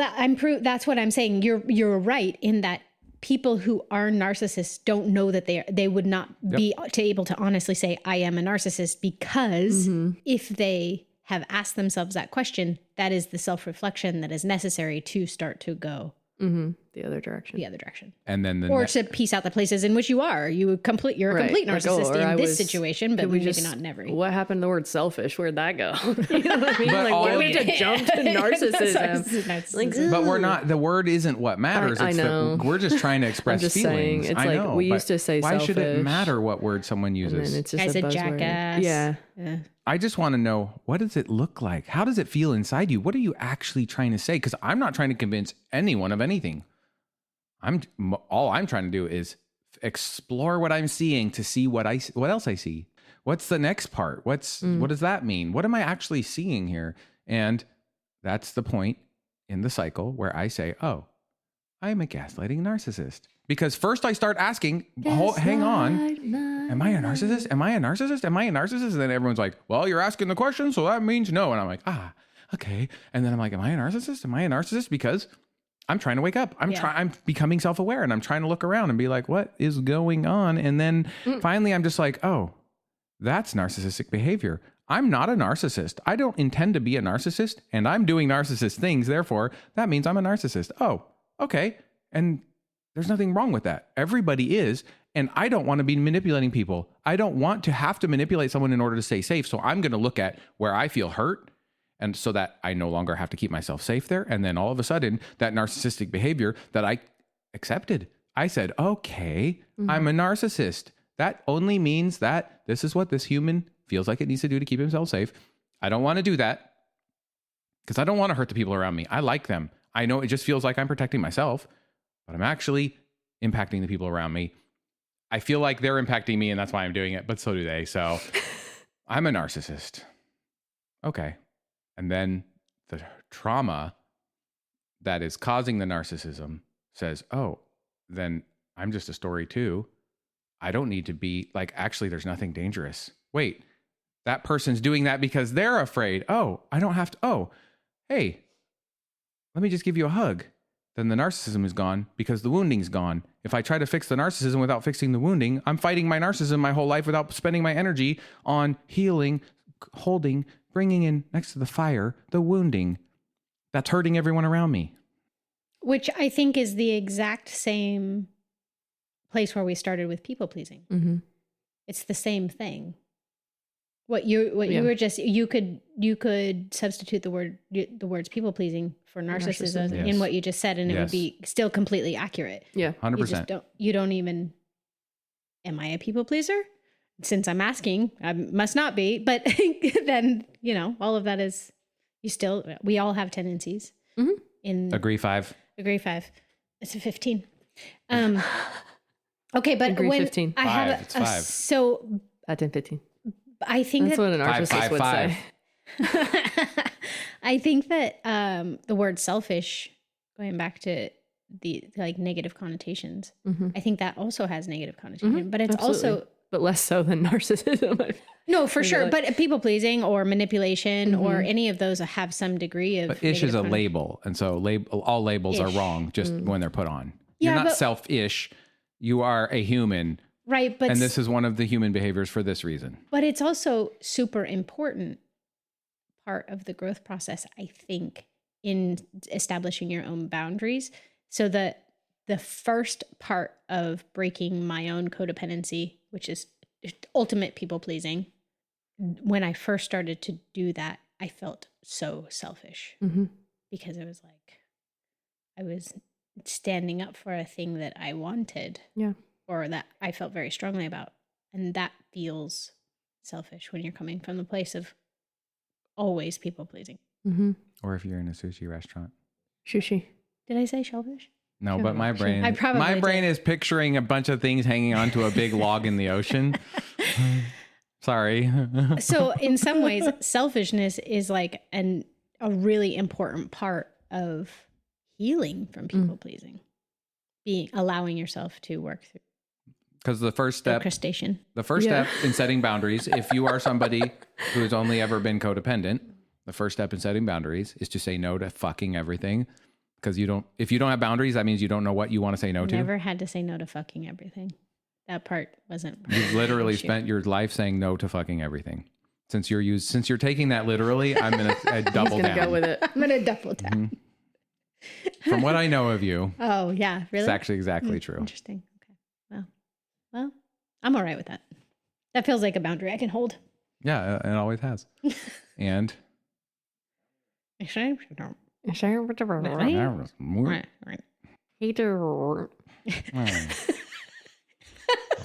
that's what I'm saying. You're right in that people who are narcissists don't know that they would not be able to honestly say, I am a narcissist, because if they have asked themselves that question, that is the self-reflection that is necessary to start to go the other direction. And then to piece out the places in which you're a complete narcissist in this situation, but maybe not in every. What happened to the word selfish? Where'd that go? You know what I mean? Why we had to jump to narcissism? But we're not. The word isn't what matters. I know. We're just trying to express feelings. Saying, it's we used to say. Why selfish, should it matter what word someone uses? It's just as a jackass. Yeah. I just want to know, what does it look like? How does it feel inside you? What are you actually trying to say? Because I'm not trying to convince anyone of anything. All I'm trying to do is explore what I'm seeing to see what else I see. What's the next part? What does that mean? What am I actually seeing here? And that's the point in the cycle where I say, oh, I'm a gaslighting narcissist. Because first I start asking, hang on, am I a narcissist? Am I a narcissist? Am I a narcissist? And then everyone's like, well, you're asking the question, so that means no. And I'm like, okay. And then I'm like, am I a narcissist? Am I a narcissist? Because I'm trying to wake up. I'm becoming self-aware, and I'm trying to look around and be like, what is going on? And then finally I'm just like, oh, that's narcissistic behavior. I'm not a narcissist. I don't intend to be a narcissist, and I'm doing narcissist things. Therefore, that means I'm a narcissist. Oh, okay. And there's nothing wrong with that. Everybody is. And I don't want to be manipulating people. I don't want to have to manipulate someone in order to stay safe. So I'm going to look at where I feel hurt, and so that I no longer have to keep myself safe there. And then all of a sudden, that narcissistic behavior that I accepted, I said, okay, I'm a narcissist. That only means that this is what this human feels like it needs to do to keep himself safe. I don't want to do that because I don't want to hurt the people around me. I like them. I know it just feels like I'm protecting myself, but I'm actually impacting the people around me. I feel like they're impacting me and that's why I'm doing it, but so do they. So I'm a narcissist. Okay. And then the trauma that is causing the narcissism says, oh, then I'm just a story too. I don't need to be like, actually, there's nothing dangerous. Wait, that person's doing that because they're afraid. Oh, I don't have to. Oh, hey, let me just give you a hug. Then the narcissism is gone because the wounding's gone. If I try to fix the narcissism without fixing the wounding, I'm fighting my narcissism my whole life without spending my energy on healing, holding, bringing in next to the fire, the wounding that's hurting everyone around me. Which I think is the exact same place where we started with people pleasing. Mm-hmm. It's the same thing. You were just, you could substitute the words people pleasing for narcissism Yes. in what you just said, and it would be still completely accurate. Yeah. 100%. You don't even, am I a people pleaser? Since I'm asking, I must not be, but then, all of that is, we all have tendencies. Mm-hmm. Agree 5. It's a 15. Okay, but Agree when 15. I have It's 5. so I 10, 15. I think That's what a narcissist would say. I think that the word selfish, going back to the negative connotations, I think that also has negative connotation, but it's Absolutely. But less so than narcissism. No, for sure. But people pleasing or manipulation or any of those have some degree of. But ish is a label. And so all labels are wrong just when they're put on. You're not selfish. You are a human. Right. But and this is one of the human behaviors for this reason. But it's also super important part of the growth process, I think, in establishing your own boundaries. So that the first part of breaking my own codependency, which is ultimate people pleasing, when I first started to do that, I felt so selfish because it was like I was standing up for a thing that I wanted, or that I felt very strongly about, and that feels selfish when you're coming from the place of always people pleasing. Or if you're in a sushi restaurant. Sushi. Did I say shellfish? No, but my brain is picturing a bunch of things hanging onto a big log in the ocean. Sorry. So in some ways, selfishness is like a really important part of healing from people pleasing, allowing yourself to work through. Because the first step in setting boundaries, if you are somebody who's only ever been codependent, the first step in setting boundaries is to say no to fucking everything. Because if you don't have boundaries, that means you don't know what you want to say no to. Never had to say no to fucking everything. That part wasn't. You've literally spent your life saying no to fucking everything. Since you're taking that literally, I'm gonna double down. Go with it. I'm gonna double down. From what I know of you. Oh yeah, really? It's actually exactly true. Interesting. Okay. Well, I'm all right with that. That feels like a boundary I can hold. Yeah, it always has. And.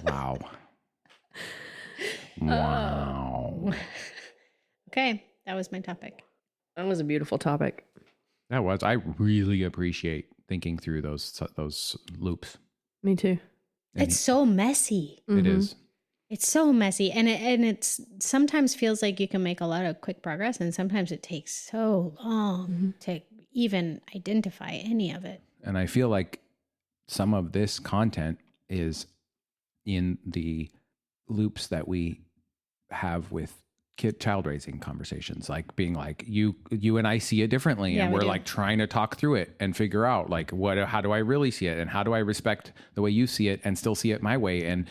Wow. Wow. Okay, that was my topic. That was a beautiful topic. That was. I really appreciate thinking through those loops. Me too. It's so messy. It is. It's so messy, and it's sometimes feels like you can make a lot of quick progress, and sometimes it takes so long to even identify any of it. And I feel like some of this content is in the loops that we have with child raising conversations, like being like you and I see it differently, and we're like trying to talk through it and figure out like how do I really see it, and how do I respect the way you see it and still see it my way, and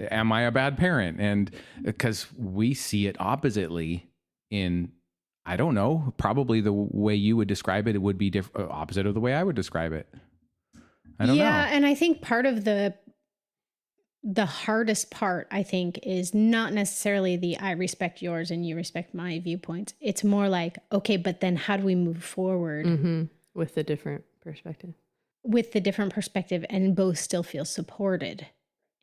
am I a bad parent? And because we see it oppositely in, I don't know, probably the way you would describe it, it would be opposite of the way I would describe it. I don't know. Yeah, and I think part of the hardest part, I think, is not necessarily the I respect yours and you respect my viewpoints. It's more like, okay, but then how do we move forward? With the different perspective. With the different perspective, and both still feel supported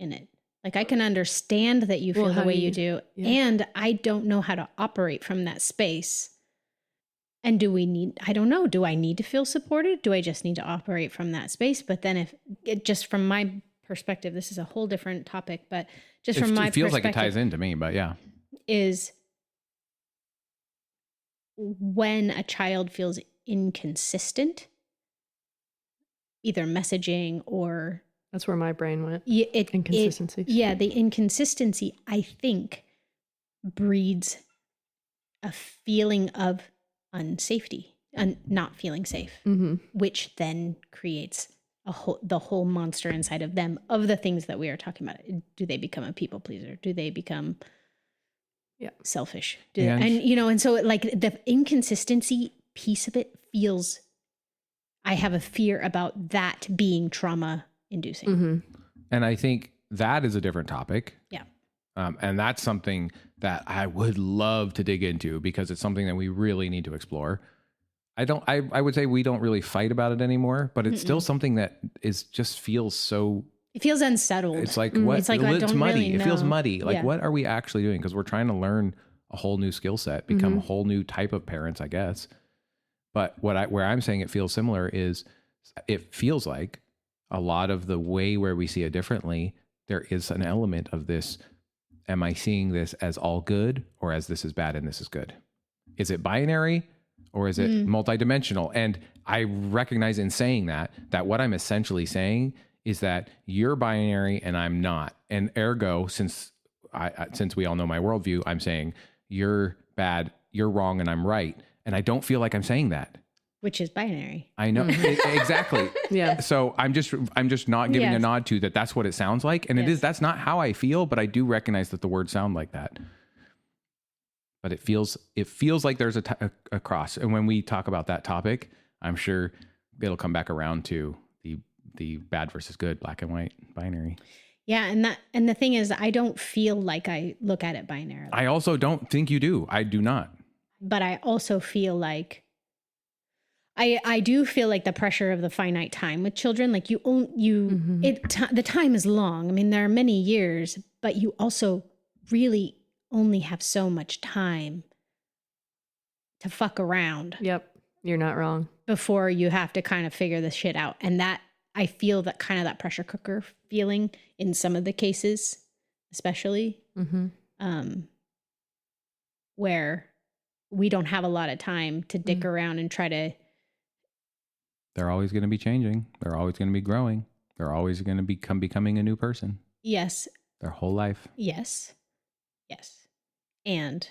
in it. Like, I can understand that you feel the way you do, and I don't know how to operate from that space. And do we need, I don't know, do I need to feel supported? Do I just need to operate from that space? But then if it just from my perspective, this is a whole different topic, but just from my perspective. It feels like it ties into me, but yeah. Is when a child feels inconsistent, either messaging or... That's where my brain went. Inconsistency. The inconsistency, I think, breeds a feeling of unsafety and not feeling safe, which then creates the whole monster inside of them of the things that we are talking about. Do they become a people pleaser? Do they become selfish? And so like the inconsistency piece of it feels, I have a fear about that being trauma inducing. And I think that is a different topic. Yeah. And that's something that I would love to dig into because it's something that we really need to explore. I would say we don't really fight about it anymore, but it's still something that just feels so... It feels unsettled. It's like, what? It's like, it's muddy. Really it feels muddy. Like, what are we actually doing? Because we're trying to learn a whole new skill set, become a whole new type of parents, I guess. But where I'm saying it feels similar is it feels like a lot of the way where we see it differently, there is an element of this. Am I seeing this as all good or as this is bad and this is good? Is it binary or is it multidimensional? And I recognize in saying that what I'm essentially saying is that you're binary and I'm not. And ergo, since we all know my worldview, I'm saying you're bad, you're wrong, and I'm right. And I don't feel like I'm saying that. Which is binary. I know. Exactly. Yeah. So I'm just not giving a nod to that. That's what it sounds like. And that's not how I feel, but I do recognize that the words sound like that. But it feels like there's a cross. And when we talk about that topic, I'm sure it'll come back around to the bad versus good, black and white, binary. Yeah. And the thing is, I don't feel like I look at it binarily. I also don't think you do. I do not. But I also feel like I do feel like the pressure of the finite time with children, like the time is long. I mean, there are many years, but you also really only have so much time to fuck around. Yep. You're not wrong. Before you have to kind of figure this shit out. And that I feel that kind of that pressure cooker feeling in some of the cases, especially where we don't have a lot of time to dick around and try to. They're always going to be changing. They're always going to be growing. They're always going to becoming a new person. Yes. Their whole life. Yes. Yes. And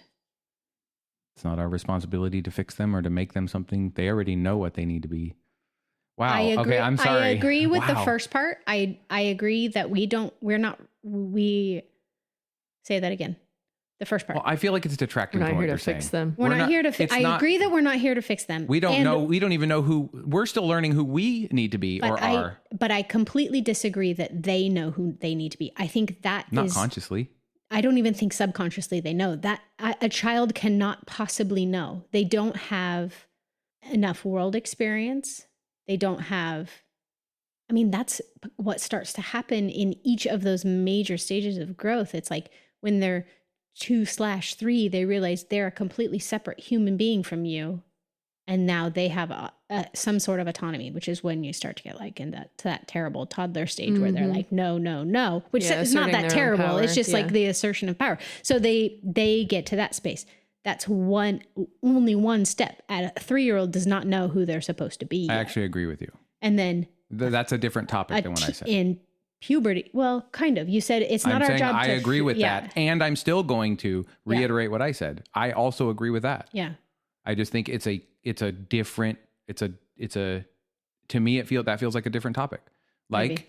it's not our responsibility to fix them or to make them something. They already know what they need to be. Wow. I agree. Okay, I'm sorry. I agree with the first part. I agree that we say that again. The first part. Well, I feel like it's detracting from what you're saying. We're not here to fix them. I agree that we're not here to fix them. We don't know. We don't even know we're still learning who we need to be or are. But I completely disagree that they know who they need to be. I think that not consciously. I don't even think subconsciously they know that a child cannot possibly know. They don't have enough world experience. They don't have, I mean, that's what starts to happen in each of those major stages of growth. It's like when they're 2/3, they realize they're a completely separate human being from you. And now they have some sort of autonomy, which is when you start to get like into that terrible toddler stage where they're like, no, which is not that terrible. It's just like the assertion of power. So they get to that space. That's only one step. A 3-year-old does not know who they're supposed to be yet. I actually agree with you. And then that's a different topic than what I said. In puberty, well, kind of. You said it's not our job. I agree with that, and I'm still going to reiterate what I said. I also agree with that. Yeah. I just think it's a different. To me, that feels like a different topic. Like maybe.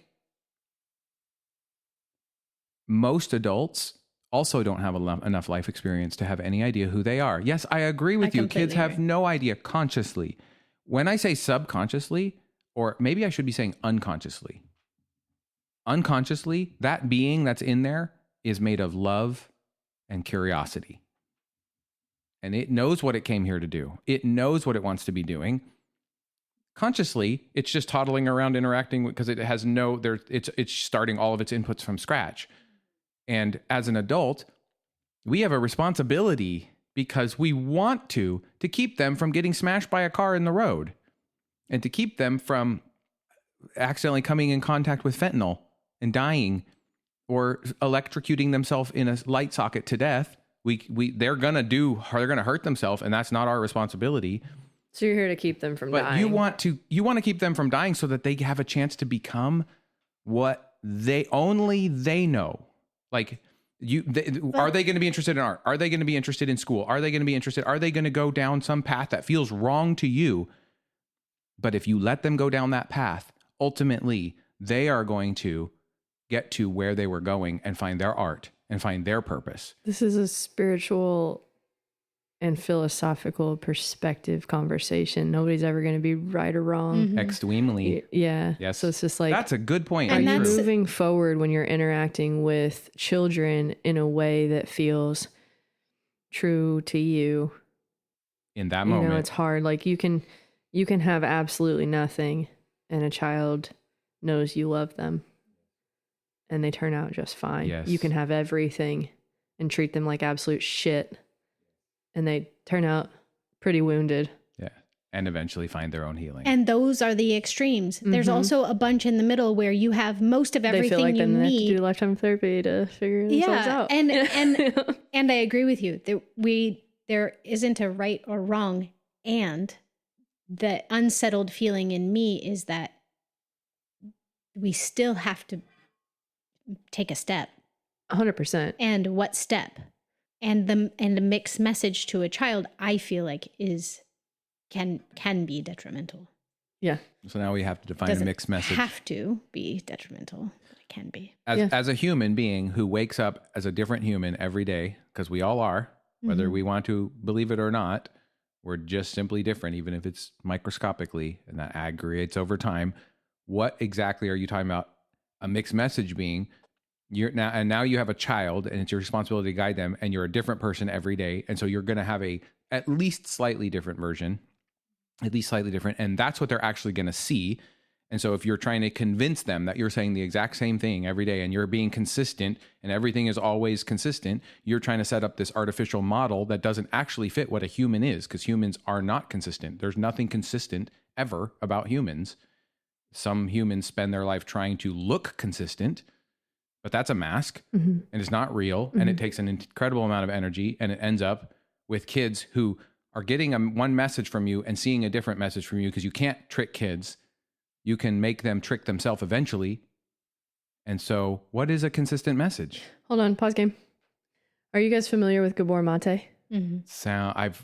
Most adults also don't have enough life experience to have any idea who they are. Yes, I agree with you. Kids have no idea consciously. When I say subconsciously, or maybe I should be saying unconsciously. Unconsciously, that being that's in there is made of love and curiosity. And it knows what it came here to do. It knows what it wants to be doing. Consciously, it's just toddling around interacting because it has it's starting all of its inputs from scratch. And as an adult, we have a responsibility because we want to keep them from getting smashed by a car in the road and to keep them from accidentally coming in contact with fentanyl and dying or electrocuting themselves in a light socket to death. They're going to hurt themselves, and that's not our responsibility. So you're here to keep them from dying. But you want to keep them from dying so that they have a chance to become what they know. Like are they going to be interested in art? Are they going to be interested in school? Are they going to go down some path that feels wrong to you? But if you let them go down that path, ultimately they are going to get to where they were going and find their art and find their purpose. This is a spiritual and philosophical perspective conversation. Nobody's ever going to be right or wrong. Extremely. Yeah. Yes. So it's just like, that's a good point. Are you moving forward when you're interacting with children in a way that feels true to you? In that moment. You know, it's hard. Like you can have absolutely nothing and a child knows you love them and they turn out just fine. Yes. You can have everything and treat them like absolute shit and they turn out pretty wounded. Yeah. And eventually find their own healing. And those are the extremes. There's also a bunch in the middle where you have most of everything they feel like you they have need. to do lifetime therapy to figure themselves out. And I agree with you. There isn't a right or wrong. And the unsettled feeling in me is that we still have to take a step. 100%. And what step? And the mixed message to a child, I feel like can be detrimental. Yeah. So now we have to define a mixed message. Have to be detrimental, but it can be. As a human being who wakes up as a different human every day, because we all are, whether we want to believe it or not, we're just simply different, even if it's microscopically, and that aggregates over time. What exactly are you talking about? A mixed message being now you have a child and it's your responsibility to guide them, and you're a different person every day. And so you're going to have at least slightly different version, and that's what they're actually going to see. And so if you're trying to convince them that you're saying the exact same thing every day and you're being consistent and everything is always consistent, you're trying to set up this artificial model that doesn't actually fit what a human is, because humans are not consistent. There's nothing consistent ever about humans. Some humans spend their life trying to look consistent, but that's a mask and it's not real. And it takes an incredible amount of energy, and it ends up with kids who are getting one message from you and seeing a different message from you, because you can't trick kids. You can make them trick themselves eventually. And so what is a consistent message? Hold on, pause game. Are you guys familiar with Gabor Mate?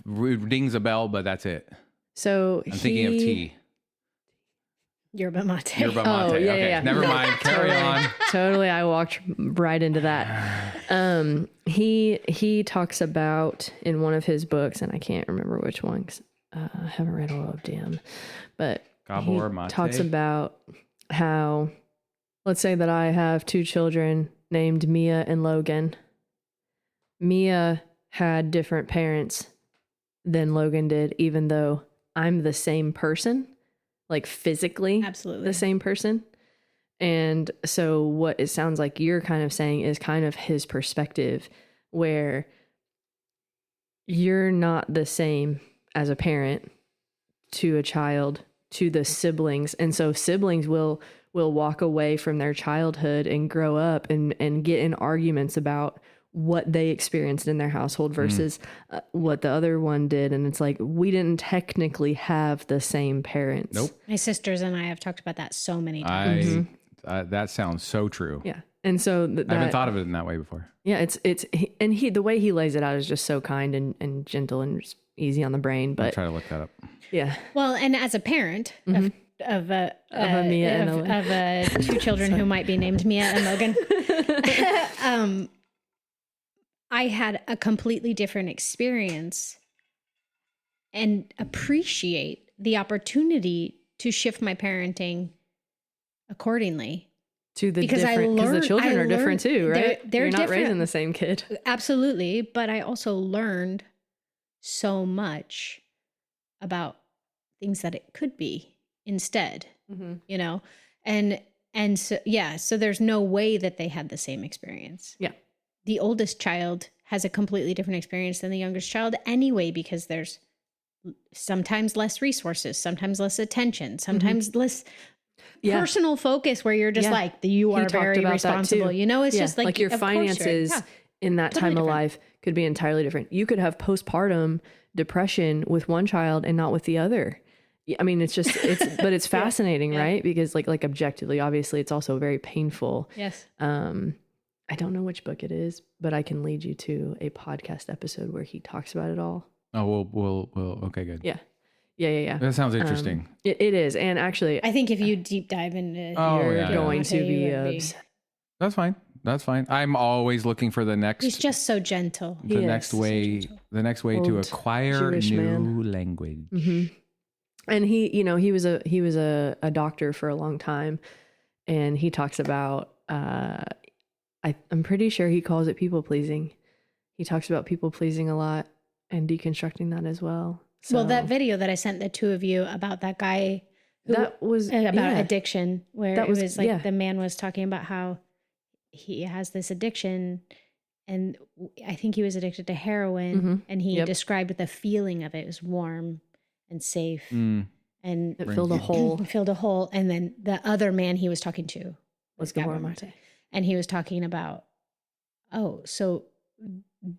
Rings a bell, but that's it. So I'm thinking of tea. Yerba mate. Yerba mate. Oh, yeah, okay. yeah. Never mind. Carry on. Totally. I walked right into that. He talks about in one of his books, and I can't remember which one, 'cause I haven't read all of them, but Gabor he Mate talks about how, let's say that I have two children named Mia and Logan. Mia had different parents than Logan did, even though I'm the same person, like physically Absolutely the same person. And so what it sounds like you're kind of saying is kind of his perspective, where you're not the same as a parent to a child, to the siblings. And so siblings will walk away from their childhood and grow up and get in arguments about what they experienced in their household versus what the other one did. And it's like, we didn't technically have the same parents. Nope. My sisters and I have talked about that so many times. That sounds so true. Yeah. And so I haven't thought of it in that way before. Yeah, the way he lays it out is just so kind and gentle and just easy on the brain. But I'll try to look that up. Yeah. Well, and as a parent of Mia and two children who might be named Mia and Logan, I had a completely different experience and appreciate the opportunity to shift my parenting accordingly. To the because the children are different too, right? They're You're not different. raising the same kid. Absolutely. But I also learned so much about things that it could be instead, you know? And so, yeah, so there's no way that they had the same experience. Yeah. The oldest child has a completely different experience than the youngest child anyway, because there's sometimes less resources, sometimes less attention, sometimes less personal focus, where you're just like, you are very responsible. You know, it's just like your finances in that time of life could be entirely different. You could have postpartum depression with one child and not with the other. I mean, it's just, but it's fascinating, right? Because like objectively, obviously it's also very painful. Yes. I don't know which book it is, but I can lead you to a podcast episode where he talks about it all. Oh, we'll okay, good. Yeah. That sounds interesting. It is. And actually, I think if you deep dive into you're going to be That's fine. I'm always looking for the next. He's just so gentle. The next way to acquire Jewish new language. Mm-hmm. And he was a doctor for a long time, and he talks about I'm pretty sure he calls it people pleasing. He talks about people pleasing a lot and deconstructing that as well. So, well, that video that I sent the two of you about that guy that was about addiction, where it was like the man was talking about how he has this addiction, and I think he was addicted to heroin, and he described the feeling of it. It was warm and safe, and it filled a hole. Filled a hole, and then the other man he was talking to was Gabor, and he was talking about, so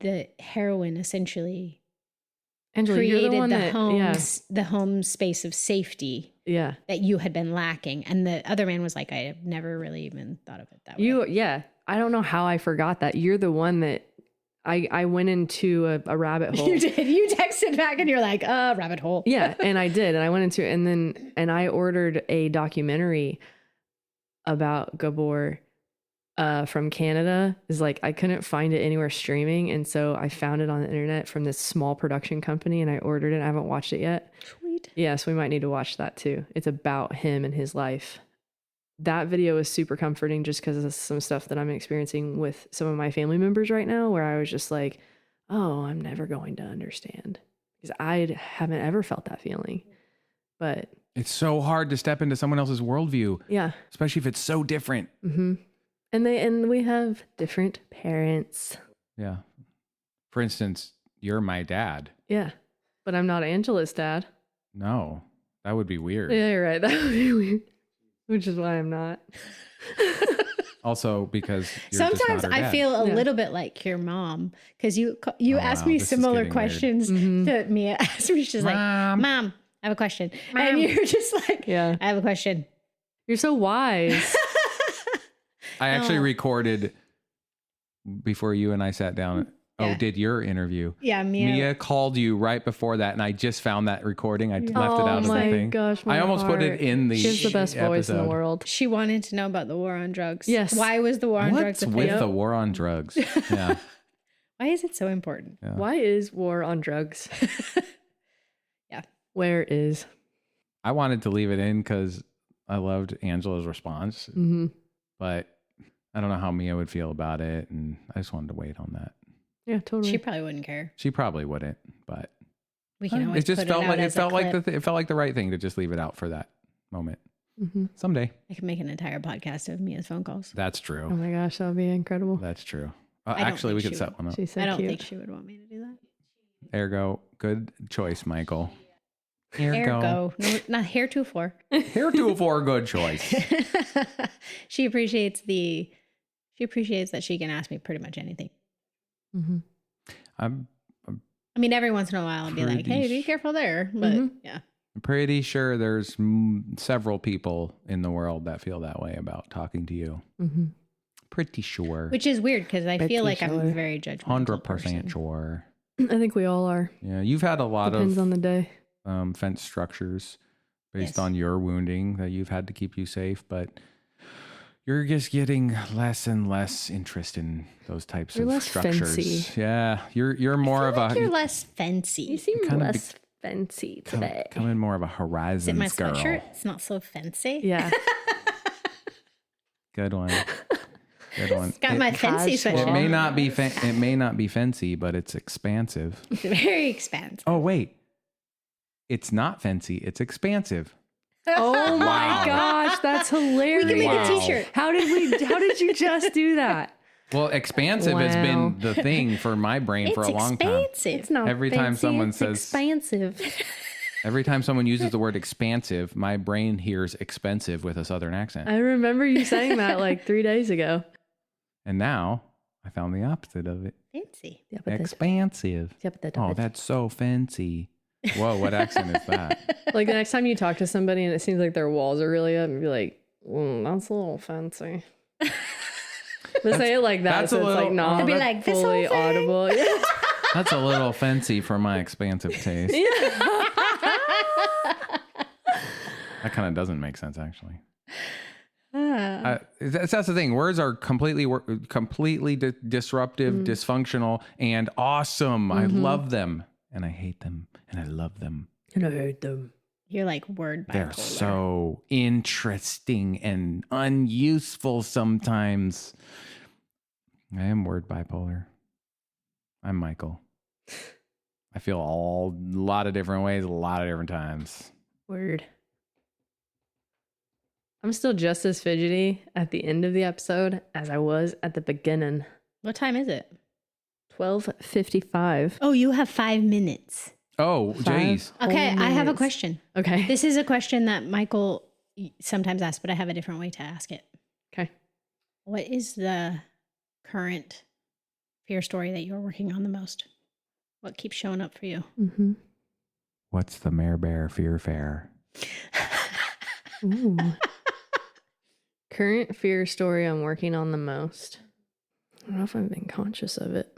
the heroin essentially Angela, created you're the home space of safety that you had been lacking. And the other man was like, I have never really even thought of it that way. I don't know how I forgot that. You're the one that I went into a rabbit hole. You did. You texted back and you're like, rabbit hole. Yeah, and I did. And I went into it, and I ordered a documentary about Gabor from Canada. Is like, I couldn't find it anywhere streaming, and so I found it on the internet from this small production company, and I ordered it. I haven't watched it yet. Sweet. Yeah, so we might need to watch that too. It's about him and his life. That video is super comforting just because of some stuff that I'm experiencing with some of my family members right now, where I was just like, oh, I'm never going to understand, because I haven't ever felt that feeling. But it's so hard to step into someone else's worldview. Yeah. Especially if it's so different. Mm-hmm. And we have different parents. Yeah. For instance, you're my dad. Yeah. But I'm not Angela's dad. No, that would be weird. Yeah, you're right. That would be weird. Which is why I'm not. Also, because you're sometimes just not her I dad. feel a little bit like your mom, because you asked me similar questions that Mia asked me. She's like, Mom, I have a question. Mom. And you're just like, I have a question. You're so wise. I actually recorded before you and I sat down. Did your interview. Yeah, Mia called you right before that, and I just found that recording. I left it out of the thing. Gosh, I almost put it in the She's the best episode. voice in the world. She wanted to know about the war on drugs. Yes. Why was the war on drugs a thing? What's with the war on drugs? Yeah. Why is it so important? Yeah. Why is war on drugs? Yeah. Where is? I wanted to leave it in because I loved Angela's response, but I don't know how Mia would feel about it, and I just wanted to wait on that. Yeah, totally. She probably wouldn't care. She probably wouldn't, but we can always it just put felt it like out it as felt a like clip. it felt like the right thing to just leave it out for that moment. Someday. I could make an entire podcast of Mia's phone calls. That's true. Oh my gosh, that would be incredible. That's true. Actually, we could set one up. She's so I don't cute. think she would want me to do that. Ergo, good choice, Michael. Ergo. No, not heretofore. Heretofore, good choice. She appreciates that she can ask me pretty much anything. I mean, every once in a while I'll be like, hey, be careful there. But yeah. I'm pretty sure there's several people in the world that feel that way about talking to you. Pretty sure. Which is weird because I feel like I'm a very judgmental 100% person. sure. I think we all are. Yeah, you've had a lot Depends on the day. fence structures based on your wounding that you've had to keep you safe, but you're just getting less and less interest in those types of less structures. fancy. Yeah, you're more of You're less fancy. You seem kinda less fancy today. Coming more of a Is it Horizons my girl. sweatshirt? It's not so fancy. Yeah. Good one. Good one. It's got my fancy casual. sweatshirt. It may not be it may not be fancy, but it's expansive. It's very expensive. Oh wait, it's not fancy. It's expansive. Oh my Wow. gosh, that's hilarious. We can make Wow. a t-shirt. How did you just do that? Well, expansive has Wow. been the thing for my brain for a long time. It's not Every time fancy, someone it's says- expansive. Every time someone uses the word expansive, my brain hears expensive with a southern accent. I remember you saying that like 3 days ago. And now I found the opposite of it. fancy. Yeah, but Expansive. Oh, that's so fancy. Whoa, what accent is that? like the next time you talk to somebody and it seems like their walls are really up, and be like, that's a little fancy. But say it like that, that's so a it's little- like not I'd be like, this fully whole thing? audible. Yeah. That's a little fancy for my expansive taste. That kind of doesn't make sense, actually. That's the thing. Words are completely disruptive, dysfunctional, and awesome. I love them, and I hate them, and I love them. And I hate them. You're like word bipolar. They're so interesting and unuseful sometimes. I am word bipolar. I'm Michael. I feel a lot of different ways, a lot of different times. Word. I'm still just as fidgety at the end of the episode as I was at the beginning. What time is it? 12:55. Oh, you have 5 minutes. Oh, jeez. Okay, I have a question. Okay. This is a question that Michael sometimes asks, but I have a different way to ask it. Okay. What is the current fear story that you're working on the most? What keeps showing up for you? Mm-hmm. What's the Marebear fear fair? Ooh. Current fear story I'm working on the most. I don't know if I've been conscious of it.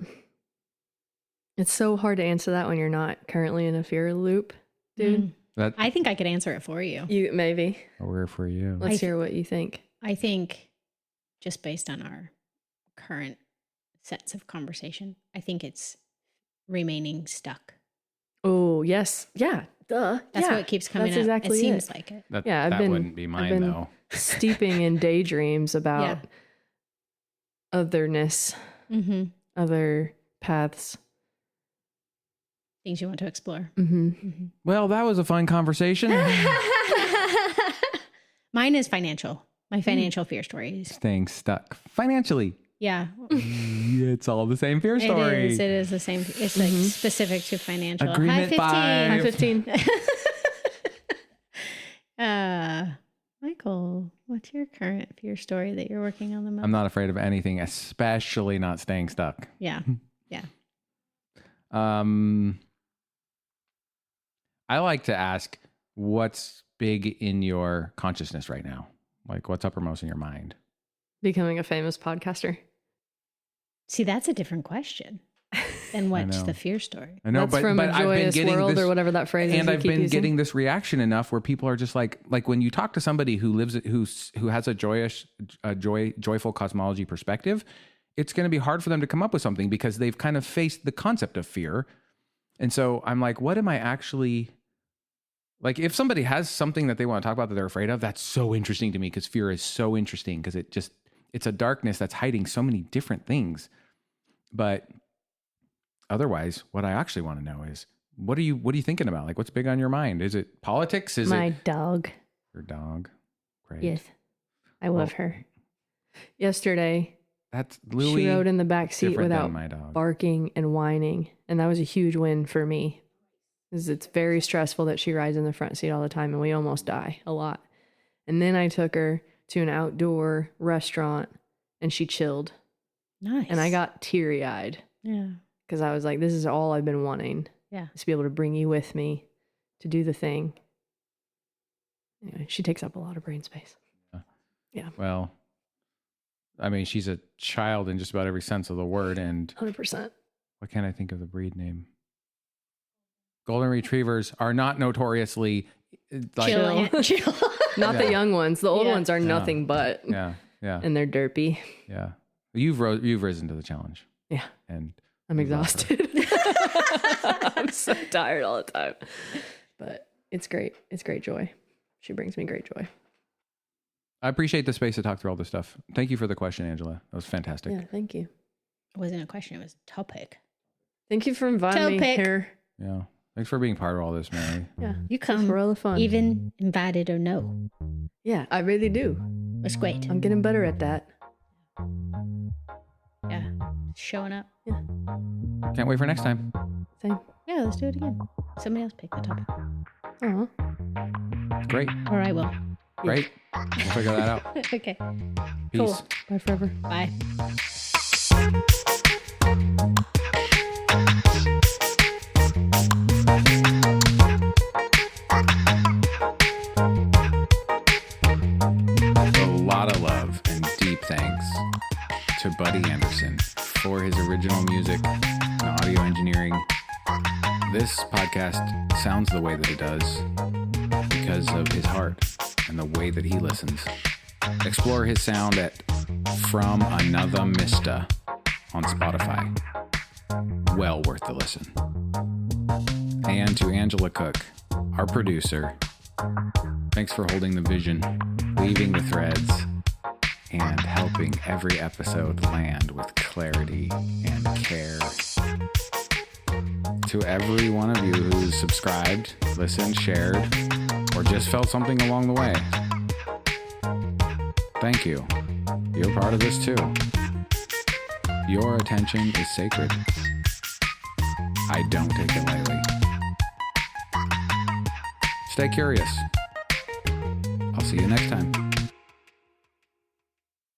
It's so hard to answer that when you're not currently in a fear loop, dude. I think I could answer it for you. You maybe. Where for you? Let's hear what you think. I think just based on our current sets of conversation, I think it's remaining stuck. Oh, yes. Yeah. Duh. That's yeah. what keeps coming That's up. exactly It seems it. like it. That, Yeah, I've that been- wouldn't be I've mine, been- though. Steeping in daydreams about otherness, Mm-hmm. other paths. Things you want to explore. Mm-hmm. Well, that was a fun conversation. Mine is financial. My financial fear stories. Staying stuck financially. Yeah. It's all the same fear story. It is the same. It's like specific to financial. Agreement Hi, 5. 15. Michael, what's your current fear story that you're working on the most? I'm not afraid of anything, especially not staying stuck. Yeah. Yeah. I like to ask, what's big in your consciousness right now? Like, what's uppermost in your mind? Becoming a famous podcaster. See, that's a different question than what's know. the fear story. I know, That's from a joyous world or whatever that phrase is. and we I've keep been using. getting this reaction enough where people are just like when you talk to somebody who has a joyful cosmology perspective, it's going to be hard for them to come up with something because they've kind of faced the concept of fear. And so I'm like, what am I actually like? If somebody has something that they want to talk about that they're afraid of, that's so interesting to me because fear is so interesting because it's a darkness that's hiding so many different things. But otherwise, what I actually want to know is, what are you thinking about? Like, what's big on your mind? Is it politics? Is My it dog. your dog? Great. Yes. I love her. Yesterday, That's Louis. she rode in the back seat different than without my dog. barking and whining. And that was a huge win for me. Because it's very stressful that she rides in the front seat all the time and we almost die a lot. And then I took her to an outdoor restaurant and she chilled. Nice. And I got teary-eyed Yeah. because I was like, this is all I've been wanting. Yeah. Is to be able to bring you with me to do the thing. Anyway, she takes up a lot of brain space. Well, I mean, she's a child in just about every sense of the word. And 100%. what can I think of the breed name? Golden Retrievers are not notoriously like, Chill. Not Yeah. the young ones. The old Yeah. ones are nothing but. yeah. And they're derpy. Yeah. You've risen to the challenge. Yeah. And I'm we love her. exhausted. I'm so tired all the time. But it's great. It's great joy. She brings me great joy. I appreciate the space to talk through all this stuff. Thank you for the question, Angela. That was fantastic. Yeah, thank you. It wasn't a question, it was a topic. Thank you for inviting me Topic. here. Yeah. Thanks for being part of all this, Mary. Yeah. You It's come for all the fun. even invited or no. Yeah, I really do. It's great. I'm getting better at that. showing up. Yeah. Can't wait for next time. Same. Yeah, let's do it again. Somebody else pick the topic. Great. Or I will. Great. We'll figure that out. Okay. Peace. Cool. Bye forever. Bye. A lot of love and deep thanks to Buddy Anderson for his original music and audio engineering. This podcast sounds the way that it does because of his heart and the way that he listens. Explore his sound at From Another Mista on Spotify. Well worth the listen. And to Angela Cook, our producer, thanks for holding the vision, weaving the threads, and helping every episode land with clarity and care. To every one of you who's subscribed, listened, shared, or just felt something along the way, thank you. You're part of this too. Your attention is sacred. I don't take it lightly. Stay curious. I'll see you next time.